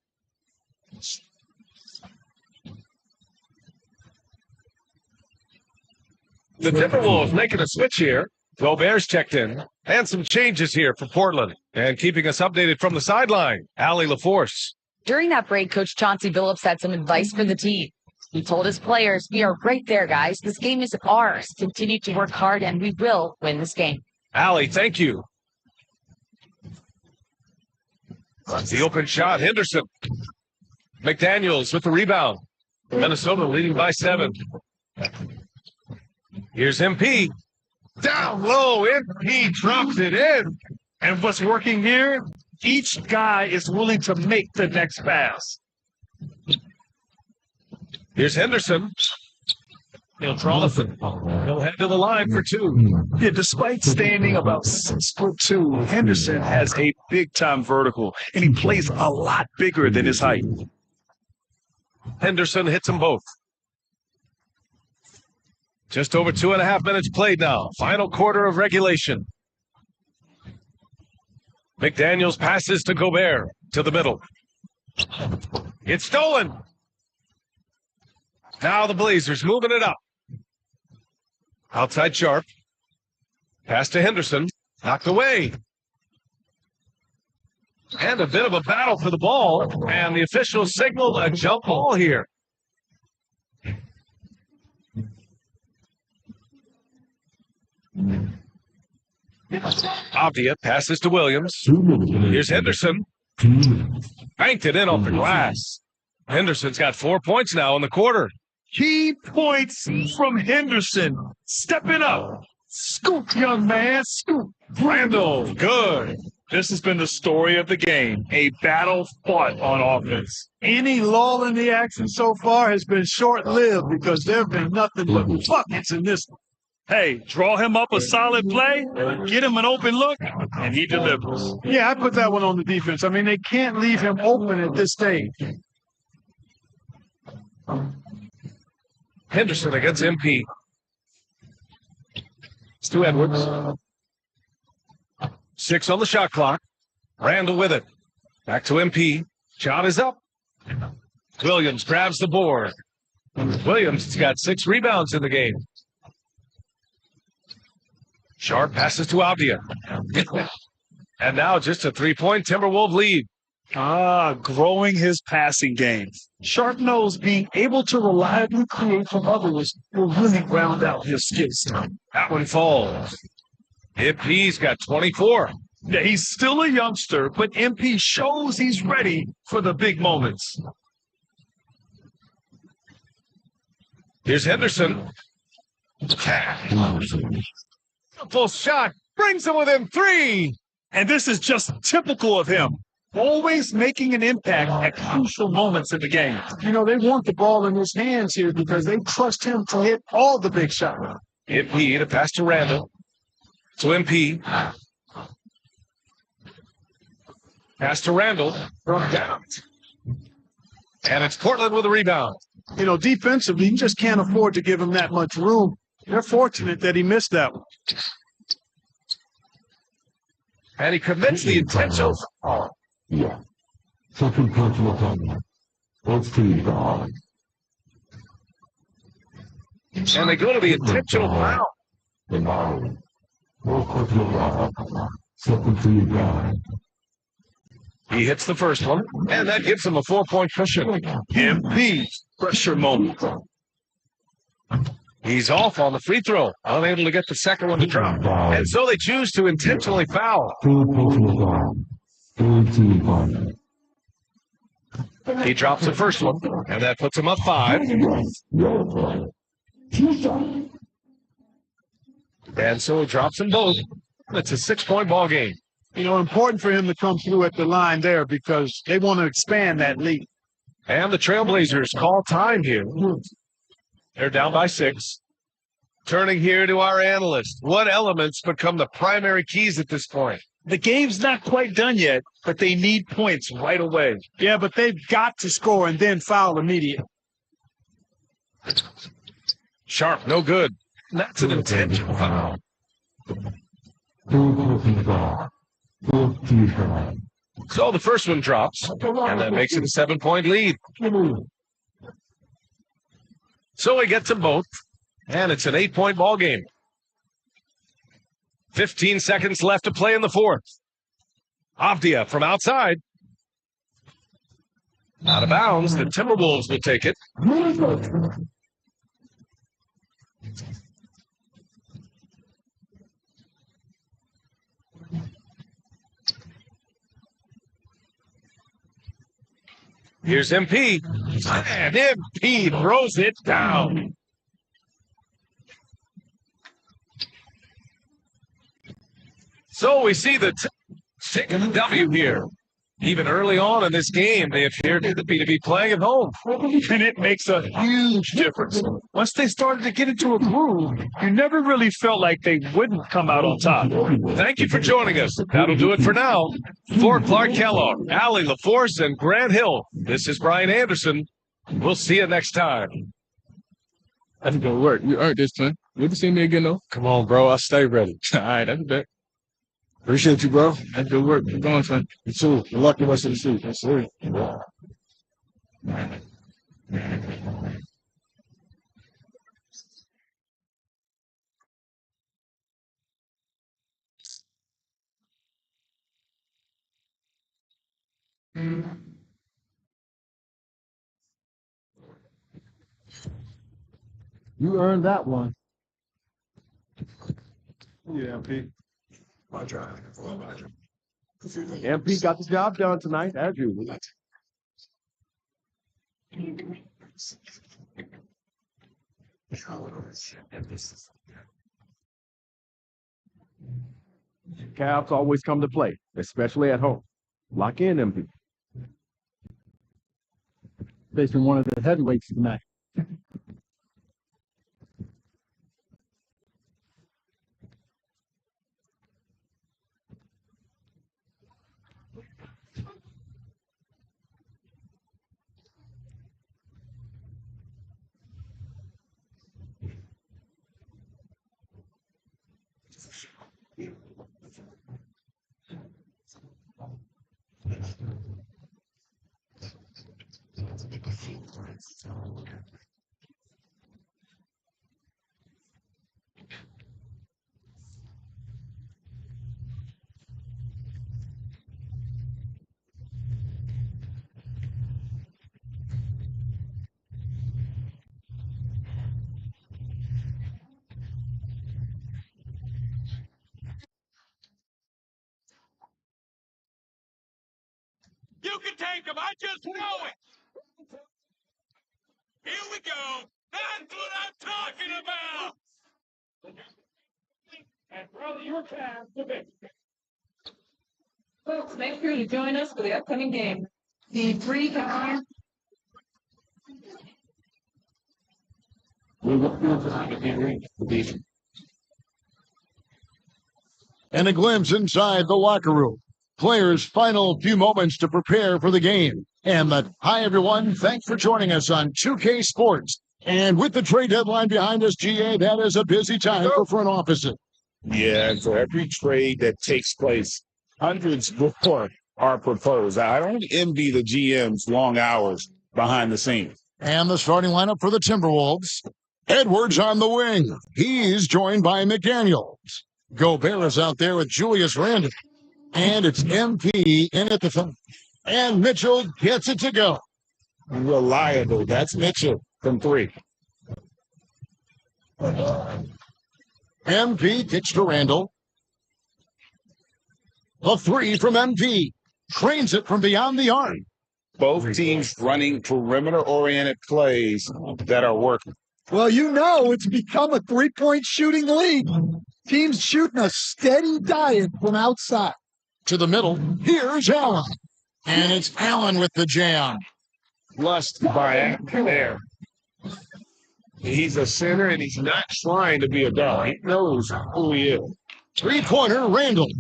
The Timberwolves making a switch here. Gobert's checked in. And some changes here for Portland. And keeping us updated from the sideline, Allie LaForce. During that break, Coach Chauncey Billups had some advice for the team. He told his players, "We are right there, guys. This game is ours. Continue to work hard, and we will win this game." Allie, thank you. That's the open shot. Henderson. McDaniels with the rebound. Minnesota leading by 7. Here's MP. Down low. MP drops it in. And what's working here? Each guy is willing to make the next pass. Here's Henderson. He'll head to the line for 2. Yeah, despite standing about 6'2", Henderson has a big-time vertical, and he plays a lot bigger than his height. Henderson hits them both. Just over 2.5 minutes played now. Final quarter of regulation. McDaniels passes to Gobert to the middle. It's stolen. Now the Blazers moving it up. Outside Sharp. Pass to Henderson. Knocked away. And a bit of a battle for the ball. And the officials signaled a jump ball here. Avdia passes to Williams. Here's Henderson. Banked it in off the glass. Henderson's got 4 points now in the quarter. Key points from Henderson. Stepping up. Scoop, young man. Scoop. Randall, good. This has been the story of the game, a battle fought on offense. Any lull in the action so far has been short-lived because there have been nothing but buckets in this one. Hey, draw him up a solid play, get him an open look, and he delivers. Yeah, I put that one on the defense. I mean, they can't leave him open at this stage. Henderson against MP. Stu Edwards. 6 on the shot clock. Randall with it. Back to MP. Shot is up. Williams grabs the board. Williams has got 6 rebounds in the game. Sharp passes to Avdia. And now just a 3-point Timberwolves lead. Growing his passing game. Sharp knows being able to reliably create from others will really round out his skills. That one falls. MP's got 24. Yeah, he's still a youngster, but MP shows he's ready for the big moments. Here's Henderson. Full shot brings him within 3. And this is just typical of him. Always making an impact at crucial moments in the game. You know, they want the ball in his hands here because they trust him to hit all the big shots. MP to pass to Randall. To MP. Pass to Randall. Brought down. And it's Portland with a rebound. You know, defensively, you just can't afford to give him that much room. They're fortunate that he missed that one. And he commits the intentional foul. Yeah. Second personal time. Let's see, God. And they go to the intentional foul. Second to God. He hits the first one, and that gives him a 4-point cushion. MP pressure moment. He's off on the free throw, unable to get the second one to drop. And so they choose to intentionally foul. He drops the first one, and that puts him up 5. And so he drops them both. It's a 6-point ball game. You know, important for him to come through at the line there because they want to expand that lead. And the Trailblazers call time here. They're down by 6. Turning here to our analyst. What elements become the primary keys at this point? The game's not quite done yet, but they need points right away. Yeah, but they've got to score and then foul immediately. Sharp, no good. That's an intentional foul. So the first one drops, and that makes it a 7-point lead. So he gets them both, and it's an 8-point ball game. 15 seconds left to play in the fourth. Avdia from outside. Out of bounds, the Timberwolves will take it. Here's MP. And MP throws it down. So we see the taking the W here. Even early on in this game, they appeared to be playing at home. And it makes a huge difference. Once they started to get into a groove, you never really felt like they wouldn't come out on top. Thank you for joining us. That'll do it for now. For Clark Kellogg, Allie LaForce, and Grant Hill, this is Brian Anderson. We'll see you next time. That's gonna work. You earned this, man. Good to see me again, though. Come on, bro. I stay ready. All right, that's bet. Appreciate you, bro. That's good work. Keep going, son. You too. Good luck the rest of the season. Yes, sir. You earned that one. Yeah, MP. MP got the job done tonight, as usual. Cavs always come to play, especially at home. Lock in, MP. Facing one of the heavyweights tonight. You can take him. I just know it. Here we go. That's what I'm talking about. And brother, your time to be. Folks, make sure you join us for the upcoming game. The three combined. And a glimpse inside the locker room. Players' final few moments to prepare for the game. And hi, everyone. Thanks for joining us on 2K Sports. And with the trade deadline behind us, GA, that is a busy time for front offices. Yeah, and for every trade that takes place, hundreds more are proposed. I don't envy the GM's long hours behind the scenes. And the starting lineup for the Timberwolves. Edwards on the wing. He's joined by McDaniels. Gobert is out there with Julius Randle. And it's MP in at the front. And Mitchell gets it to go. Reliable. That's Mitchell from three. MP kicks to Randle. The three from MP. Trains it from beyond the arc. Both teams running perimeter-oriented plays that are working. Well, you know, it's become a three-point shooting league. Teams shooting a steady diet from outside. To the middle, here's Allen. And it's Allen with the jam. Lust by there. He's a center, and he's not trying to be a guard. He knows who he is. Three-pointer, Randle.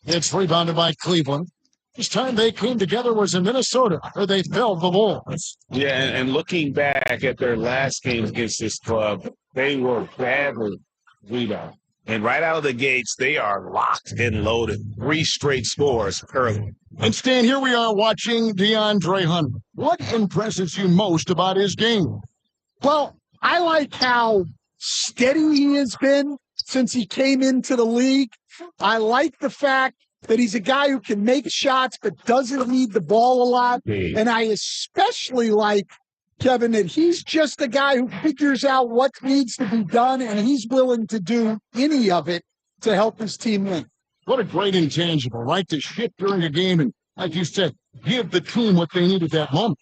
It's rebounded by Cleveland. This time they came together was in Minnesota, where they fell the Wolves. Yeah, and looking back at their last game against this club, they were badly rebounded. And right out of the gates, they are locked and loaded. 3 straight scores early. And Stan, here we are watching DeAndre Hunter. What impresses you most about his game? Well, I like how steady he has been since he came into the league. I like the fact that he's a guy who can make shots but doesn't need the ball a lot. And I especially like, Kevin, that he's just a guy who figures out what needs to be done, and he's willing to do any of it to help his team win. What a great intangible, right? To shift during a game and, like you said, give the team what they need at that moment.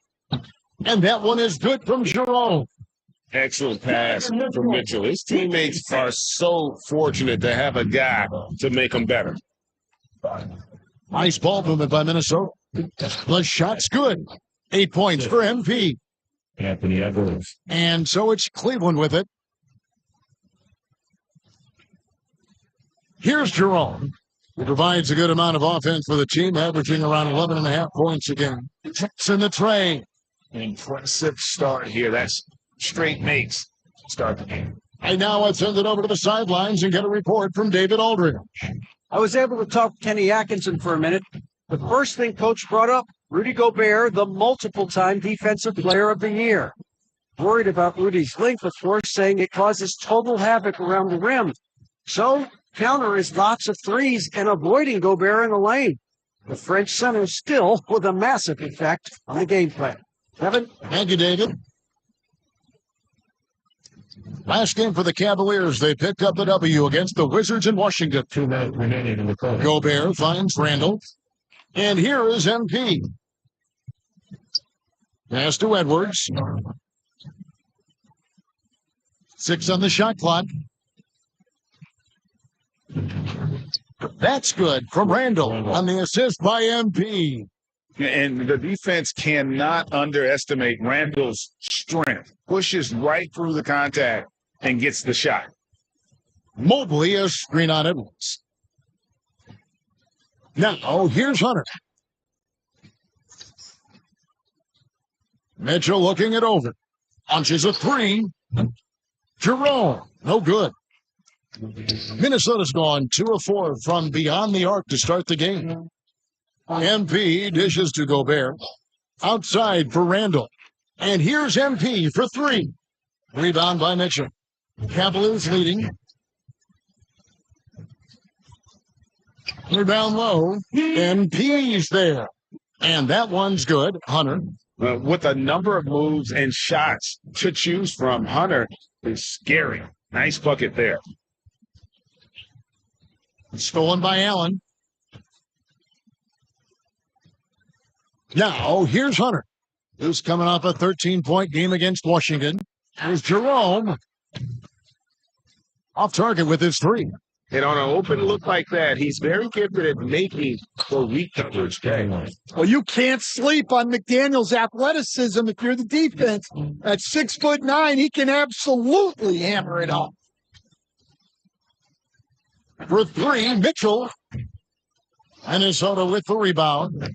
And that one is good from Jerome. Excellent pass from Mitchell. His teammates are so fortunate to have a guy to make them better. Nice ball movement by Minnesota. The shot's good. 8 points for MP. Anthony Edwards. And so it's Cleveland with it. Here's Jerome. He provides a good amount of offense for the team, averaging around 11.5 points a game. It's in the tray. Impressive start here. That's straight makes start the game. And now let's send it over to the sidelines and get a report from David Aldridge. I was able to talk to Kenny Atkinson for a minute. The first thing Coach brought up, Rudy Gobert, the multiple-time Defensive Player of the Year. Worried about Rudy's length, of course, saying it causes total havoc around the rim. So, counter is lots of threes and avoiding Gobert in the lane. The French center still with a massive effect on the game plan. Kevin? Thank you, David. Last game for the Cavaliers, they picked up the W against the Wizards in Washington. 2 minutes remaining in the quarter. Gobert finds Randle. And here is MP. Pass to Edwards. 6 on the shot clock. That's good from Randall on the assist by MP. And the defense cannot underestimate Randall's strength. Pushes right through the contact and gets the shot. Mobley a screen on Edwards. Now, here's Hunter. Mitchell looking it over. Punches a three. Jerome, no good. Minnesota's gone 2 of 4 from beyond the arc to start the game. MP dishes to Gobert. Outside for Randall. And here's MP for 3. Rebound by Mitchell. Cavaliers leading. They're down low. MP's there. And that one's good. Hunter. With a number of moves and shots to choose from, Hunter is scary. Nice bucket there. Stolen by Allen. Now, here's Hunter, who's coming off a 13-point game against Washington. Here's Jerome. Off target with his 3. And on an open look like that, he's very gifted at making the weak coverage. Well, you can't sleep on McDaniel's athleticism if you're the defense. At 6'9", he can absolutely hammer it up. For 3, Mitchell. Minnesota with the rebound.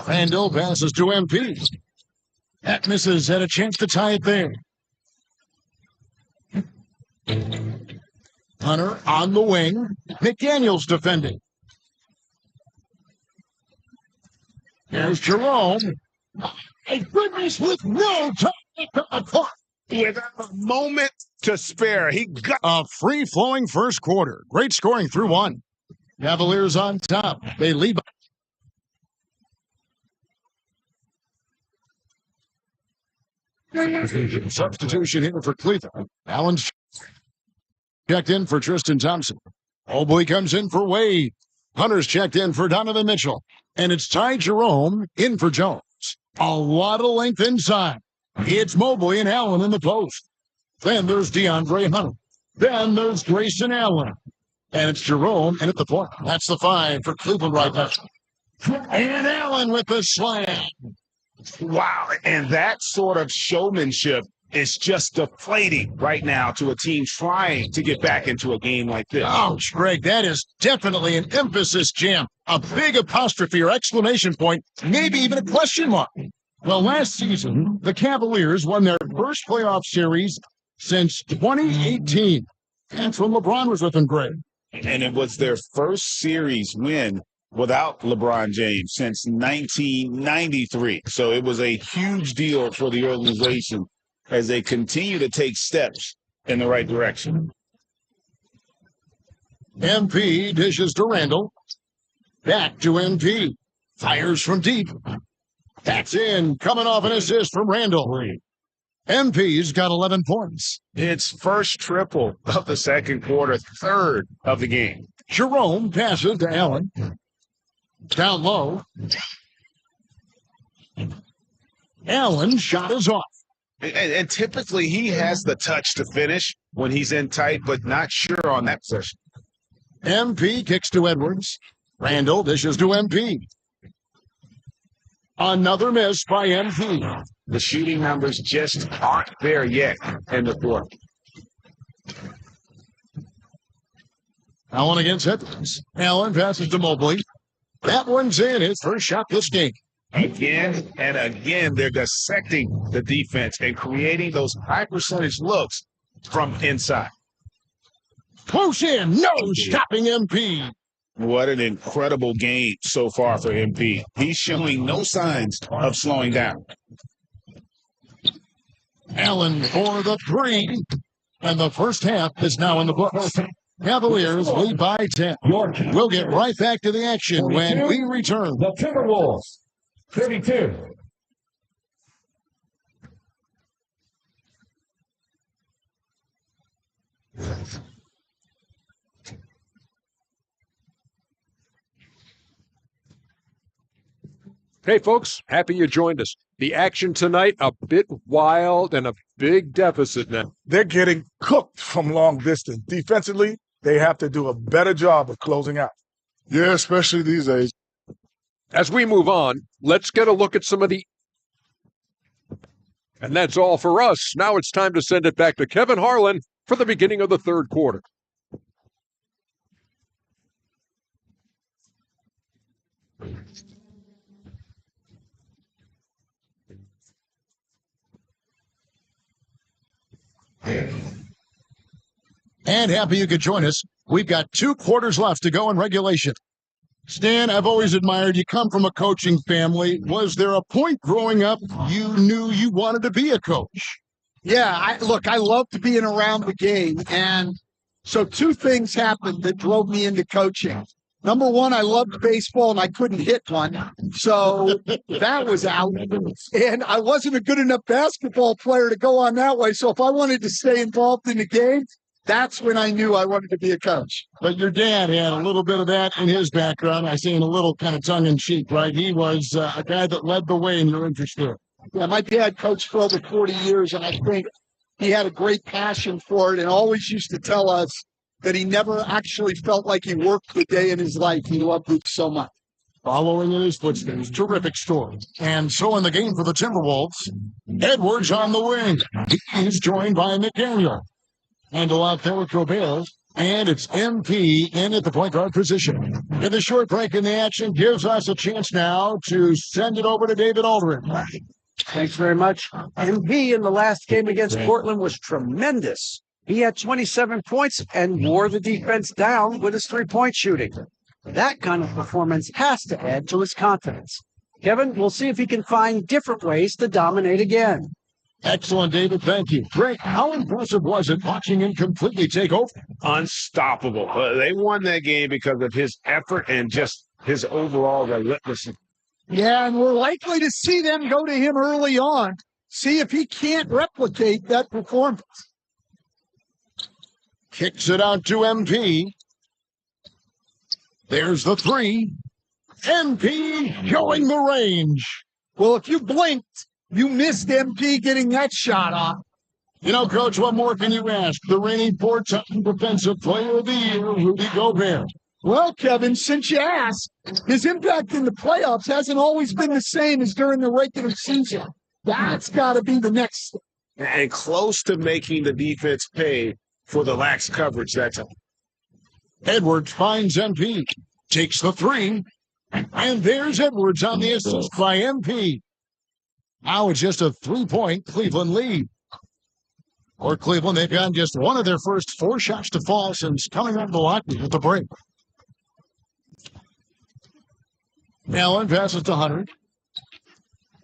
Randall passes to MP. That misses, had a chance to tie it there. Hunter on the wing. McDaniel's defending. There's Jerome. My goodness, with no time. With a moment to spare, he got a free-flowing first quarter. Great scoring through 1. Cavaliers on top. They lead by. Substitution here for Cleveland. Allen's checked in for Tristan Thompson. Mobley comes in for Wade. Hunter's checked in for Donovan Mitchell. And it's Ty Jerome in for Jones. A lot of length inside. It's Mobley and Allen in the post. Then there's DeAndre Hunter. Then there's Grayson Allen. And it's Jerome in at the point. That's the 5 for Cleveland right now. And Allen with the slam. Wow, and that sort of showmanship is just deflating right now to a team trying to get back into a game like this. Ouch, Greg, that is definitely an emphasis jam. A big apostrophe or exclamation point, maybe even a question mark. Well, last season, the Cavaliers won their first playoff series since 2018. That's when LeBron was with them, Greg. And it was their first series win without LeBron James since 1993. So it was a huge deal for the organization as they continue to take steps in the right direction. MP dishes to Randall. Back to MP. Fires from deep. That's in. Coming off an assist from Randall. MP's got 11 points. It's first triple of the second quarter, third of the game. Jerome passes to Allen. Down low. Allen's shot is off. And typically he has the touch to finish when he's in tight, but not sure on that possession. MP kicks to Edwards. Randall dishes to MP. Another miss by MP. The shooting numbers just aren't there yet in the fourth. Allen against Edwards. Allen passes to Mobley. That one's in. His first shot this game. Again and again, they're dissecting the defense and creating those high percentage looks from inside. Close in. No stopping MP. What an incredible game so far for MP. He's showing no signs of slowing down. Allen for the 3. And the first half is now in the books. Cavaliers lead by 10. We'll get right back to the action when we return. The Timberwolves, 32. Hey, folks, happy you joined us. The action tonight, a bit wild and a big deficit now. They're getting cooked from long distance. Defensively, they have to do a better job of closing out. Yeah, especially these days. As we move on, let's get a look at some of the... And that's all for us. Now it's time to send it back to Kevin Harlan for the beginning of the third quarter. And happy you could join us. We've got 2 quarters left to go in regulation. Stan, I've always admired you. Come from a coaching family. Was there a point growing up you knew you wanted to be a coach? Yeah, I loved being around the game. And so 2 things happened that drove me into coaching. Number one, I loved baseball and I couldn't hit one. So that was out. And I wasn't a good enough basketball player to go on that way. So if I wanted to stay involved in the game, that's when I knew I wanted to be a coach. But your dad had a little bit of that in his background. I say in a little kind of tongue-in-cheek, right? He was a guy that led the way in your interest there. Yeah, my dad coached for over 40 years, and I think he had a great passion for it and always used to tell us that he never actually felt like he worked a day in his life. He loved it so much. Following in his footsteps, terrific story. And so in the game for the Timberwolves, Edwards on the wing. He's joined by McDaniel. Handle out there with Gobert, and it's MP in at the point guard position. And the short break in the action gives us a chance now to send it over to David Aldrin. Thanks very much. MP in the last game against Portland was tremendous. He had 27 points and wore the defense down with his 3-point shooting. That kind of performance has to add to his confidence. Kevin, we'll see if he can find different ways to dominate again. Excellent, David. Thank you. Great. How impressive was it watching him completely take over? Unstoppable. They won that game because of his effort and just his overall relentlessness. Yeah, and we're likely to see them go to him early on, see if he can't replicate that performance. Kicks it out to MP. There's the 3. MP showing the range. Well, if you blinked, you missed MP getting that shot off. You know, Coach, what more can you ask? The reigning 4-time Defensive Player of the Year, Rudy Gobert. Well, Kevin, since you asked, his impact in the playoffs hasn't always been the same as during the regular season. That's got to be the next step. And close to making the defense pay for the lax coverage that time. Edwards finds MP, takes the 3, and there's Edwards on the assist by MP. Now it's just a 3-point Cleveland lead. For Cleveland, they've gotten just one of their first 4 shots to fall since coming out of the locker at the break. Allen passes to Hunter.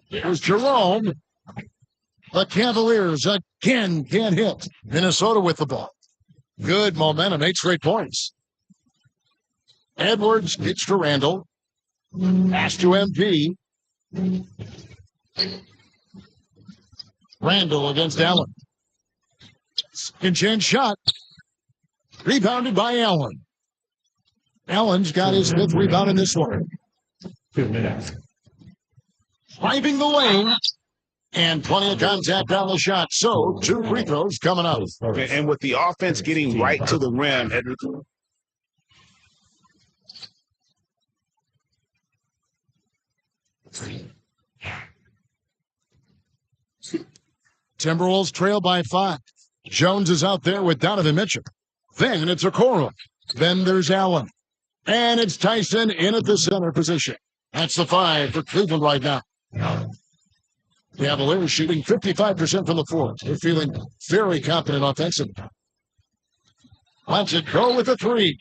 Here's Jerome. The Cavaliers again can't hit. Minnesota with the ball. Good momentum, 8 straight points. Edwards gets to Randall. Pass to MP. Randall against Allen. Second chance shot. Rebounded by Allen. Allen's got his 5th rebound in this one. 2 minutes. Driving the lane. And plenty of contact on the shot. So 2 free throws coming up. Okay, and with the offense getting right to the rim, Timberwolves trail by 5. Jones is out there with Donovan Mitchell. Then it's Okoro. Then there's Allen. And it's Tyson in at the center position. That's the 5 for Cleveland right now. The Cavaliers shooting 55% from the floor. They're feeling very confident offensively. Lets it go with the 3.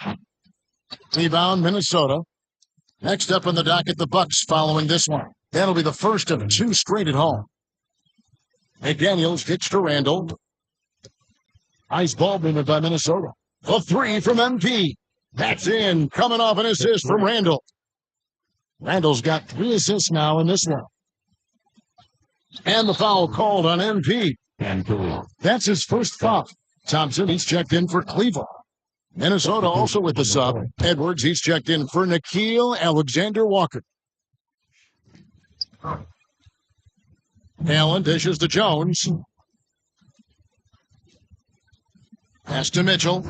Rebound, Minnesota. Next up on the docket, the Bucks following this one. That'll be the first of 2 straight at home. McDaniels gets to Randall. Nice ball movement by Minnesota. The 3 from MP. That's in. Coming off an assist from Randall. Randall's got 3 assists now in this one. And the foul called on MP. That's his first foul. Thompson, he's checked in for Cleveland. Minnesota also with the sub. Edwards, he's checked in for Nickeil Alexander-Walker. Allen dishes to Jones. Pass to Mitchell.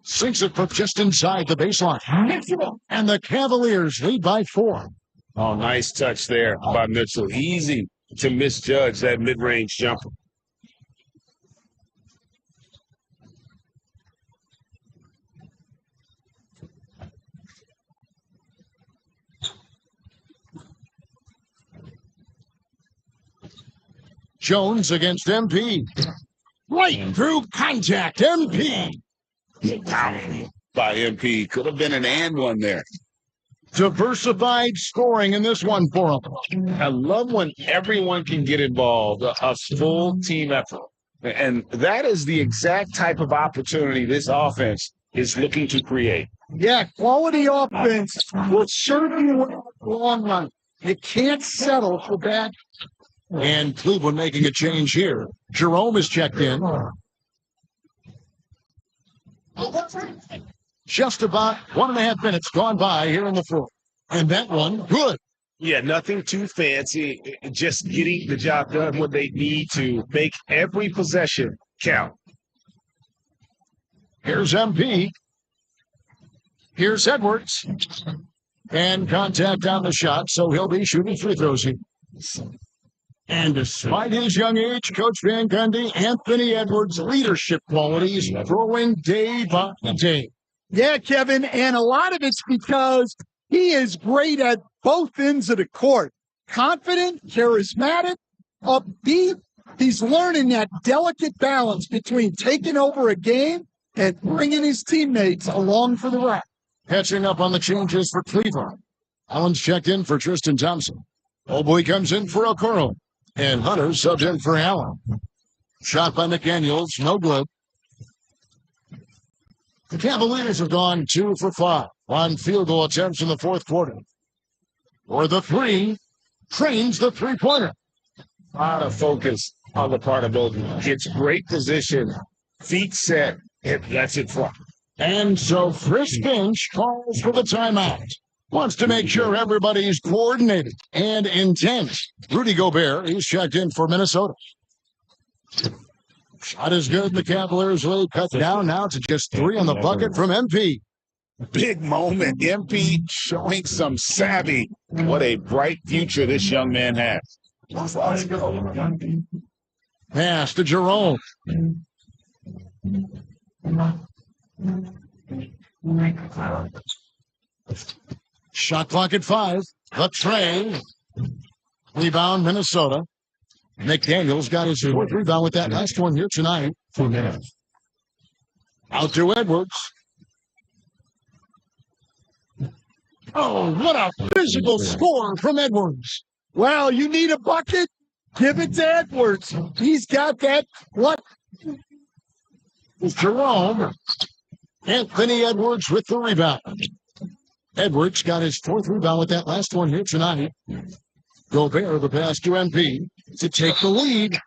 Sinks it from just inside the baseline. And the Cavaliers lead by 4. Oh, nice touch there by Mitchell. Easy to misjudge that mid-range jumper. Jones against MP. Right through contact, MP. By MP. Could have been an and one there. Diversified scoring in this one for him. I love when everyone can get involved, a full team effort. And that is the exact type of opportunity this offense is looking to create. Yeah, quality offense will serve you in the long run. You can't settle for bad. And Cleveland making a change here. Jerome is checked in. Just about 1.5 minutes gone by here in the fourth. And that one, good. Yeah, nothing too fancy. Just getting the job done what they need to make every possession count. Here's MP. Here's Edwards. And contact on the shot, so he'll be shooting free throws here. And despite his young age, Coach Van Gundy, Anthony Edwards' leadership qualities growing day by day. Yeah, Kevin, and a lot of it's because he is great at both ends of the court. Confident, charismatic, upbeat. He's learning that delicate balance between taking over a game and bringing his teammates along for the ride. Catching up on the changes for Cleveland. Allen's checked in for Tristan Thompson. Oboy comes in for Okoro. And Hunter subbed in for Allen. Shot by McDaniels, no good. The Cavaliers have gone 2 for 5 on field goal attempts in the fourth quarter. For the 3, trains the three-pointer. A lot of focus on the part of both. Gets great position, feet set, and lets it fly. And so Chris Finch calls for the timeout. Wants to make sure everybody's coordinated and intent. Rudy Gobert, he's checked in for Minnesota. Shot is good. The Cavaliers lead cut down now to just 3 on the bucket from MP. Big moment. MP showing some savvy. What a bright future this young man has. Pass to Jerome. Shot clock at 5. The train. Rebound, Minnesota. McDaniels got his 4th rebound with that last one here tonight. 4 minutes. Out to Edwards. Oh, what a physical score from Edwards. Well, you need a bucket? Give it to Edwards. He's got that. What? Jerome. Anthony Edwards with the rebound. Edwards got his 4th rebound with that last one here tonight. Gobert, the pass to MP to take the lead.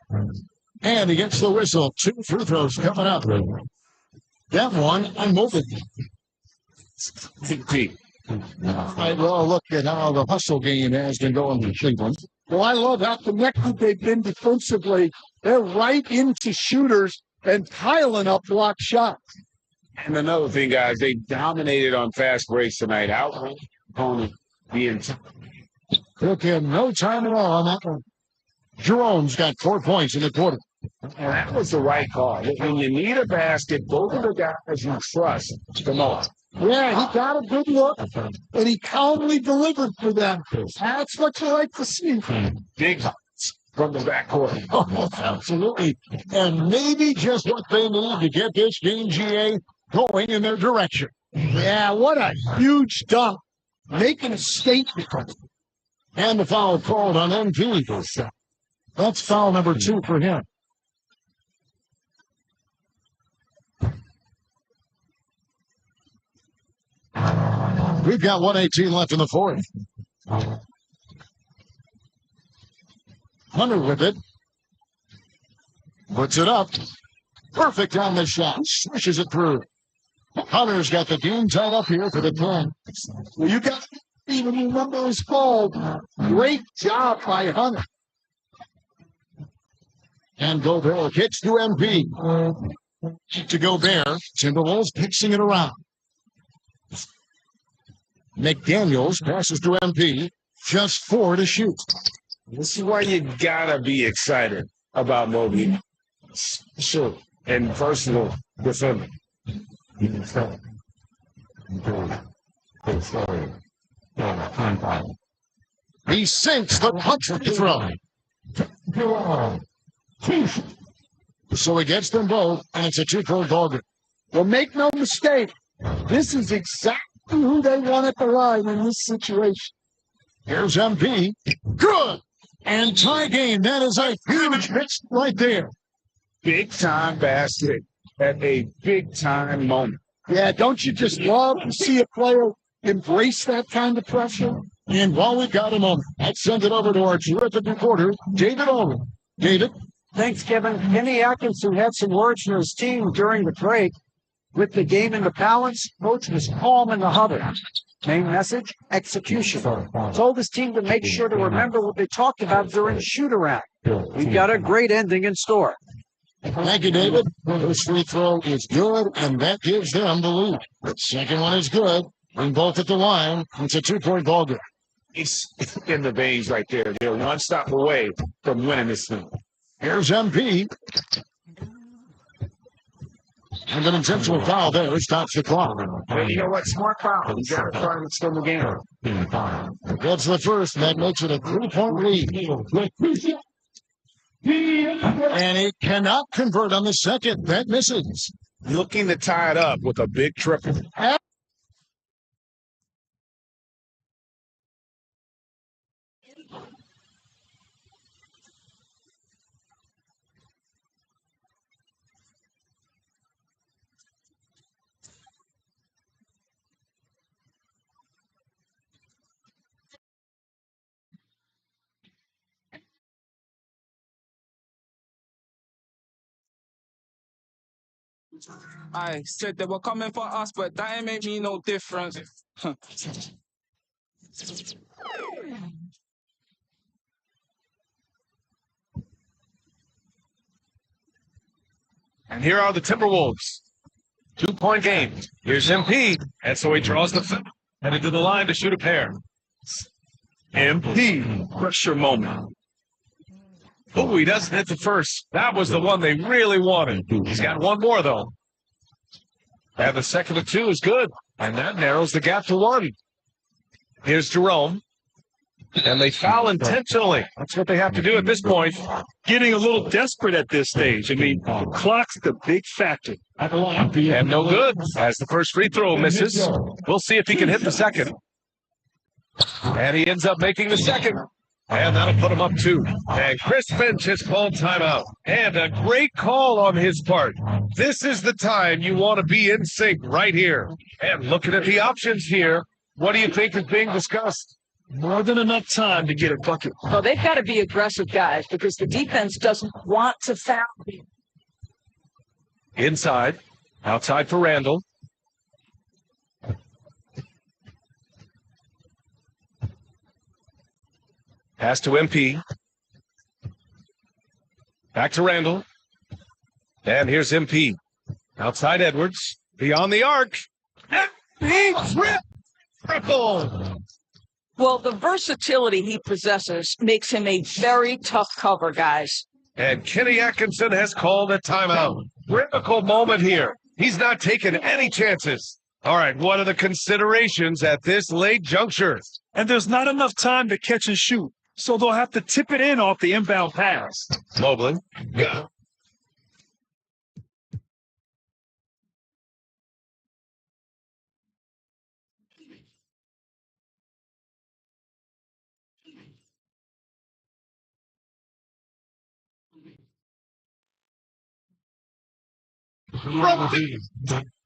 And he gets the whistle. 2 free throws coming up. That one, unmoving. Right, well, look at how the hustle game has been going for Cleveland. Well, I love how connected they've been defensively. They're right into shooters and piling up block shots. And another thing, guys, they dominated on fast breaks tonight. Out opponent being took him no time at all on that one. Jerome's got 4 points in the quarter. And that was the right call. When you need a basket, both of the guys you trust the most. Yeah, he got a good look, and he calmly delivered for them. That's what you like to see. Big hots from the backcourt. Oh, absolutely. And maybe just what they need to get this game, GA, going in their direction. Yeah, what a huge dunk. Making a statement. And the foul called on MP. That's foul number 2 for him. We've got 1:18 left in the fourth. Hunter with it. Puts it up. Perfect on the shot. Swishes it through. Hunter's got the game tied up here for the 10. Well, you got to even remember his call. Great job by Hunter. And Gobert hits to MP. To Gobert, Timberwolves pitching it around. McDaniels passes to MP. Just 4 to shoot. This is why you gotta be excited about Mobley. Sure. And versatile defender. He sinks the punch with the throw. So he gets them both, and it's a 2-point ball game. Well, make no mistake, this is exactly who they want at the line in this situation. Here's MP. Good! And tie game. That is a huge hit right there. Big time basket at a big time moment. Yeah, don't you just love to see a player embrace that kind of pressure? And while we've got a moment, let's send it over to our terrific reporter, David Ulrich. David? Thanks, Kevin. Kenny Atkinson had some words for his team during the break. With the game in the balance, coach was calm in the huddle. Main message, execution. Told his team to make sure to remember what they talked about during the shoot-around. We've got a great ending in store. Thank you, David. First free throw is good, and that gives them the lead. The second one is good. Bring both at the line. It's a 2-point ball game. He's in the veins right there. They're one stop away from winning this thing. Here's MP. And an intentional foul there stops the clock. Well, you know what? Smart foul. You got to try and extend the game. That's the first, and that makes it a 3-point lead. And he cannot convert on the second. That misses. Looking to tie it up with a big triple. I said they were coming for us, but that ain't made me no difference. And here are the Timberwolves. 2-point game. Here's MP. And so he draws the foul. Headed to the line to shoot a pair. MP, pressure moment. Oh, he doesn't hit the first. That was the one they really wanted. He's got one more, though. And the second of 2 is good. And that narrows the gap to 1. Here's Jerome. And they foul intentionally. That's what they have to do at this point. Getting a little desperate at this stage. I mean, the clock's the big factor. And no good, as the first free throw misses. We'll see if he can hit the second. And he ends up making the second. And that'll put him up 2. And Chris Finch has called timeout. And a great call on his part. This is the time you want to be in sync right here. And looking at the options here, what do you think is being discussed? More than enough time to get a bucket. Well, they've got to be aggressive, guys, because the defense doesn't want to foul. Inside. Outside for Randall. Pass to MP. Back to Randall. And here's MP. Outside Edwards. Beyond the arc. Big triple. Well, the versatility he possesses makes him a very tough cover, guys. And Kenny Atkinson has called a timeout. Critical moment here. He's not taking any chances. All right, what are the considerations at this late juncture? And there's not enough time to catch and shoot, so they'll have to tip it in off the inbound pass. Mobley. Go.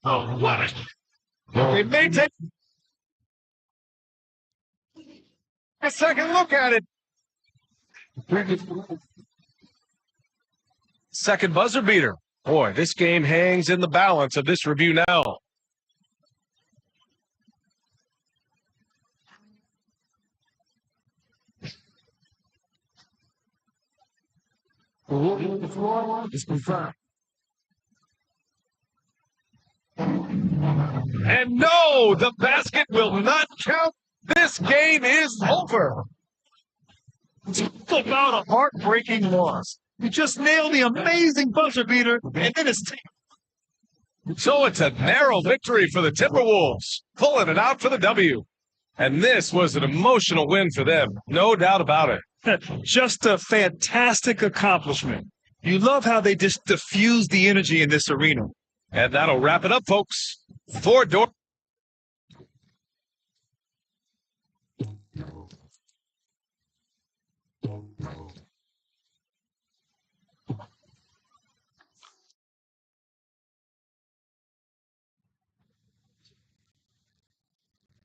Oh, what? They may take a second look at it. Second buzzer beater. Boy, this game hangs in the balance of this review now. The floor is confirmed. And no, the basket will not count. This game is over. Talk about a heartbreaking loss. You just nailed the amazing buzzer beater, and then it's So it's a narrow victory for the Timberwolves, pulling it out for the W. And this was an emotional win for them, no doubt about it. just a fantastic accomplishment. You love how they just diffuse the energy in this arena. And that'll wrap it up, folks. For Dor.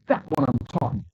That's what I'm talking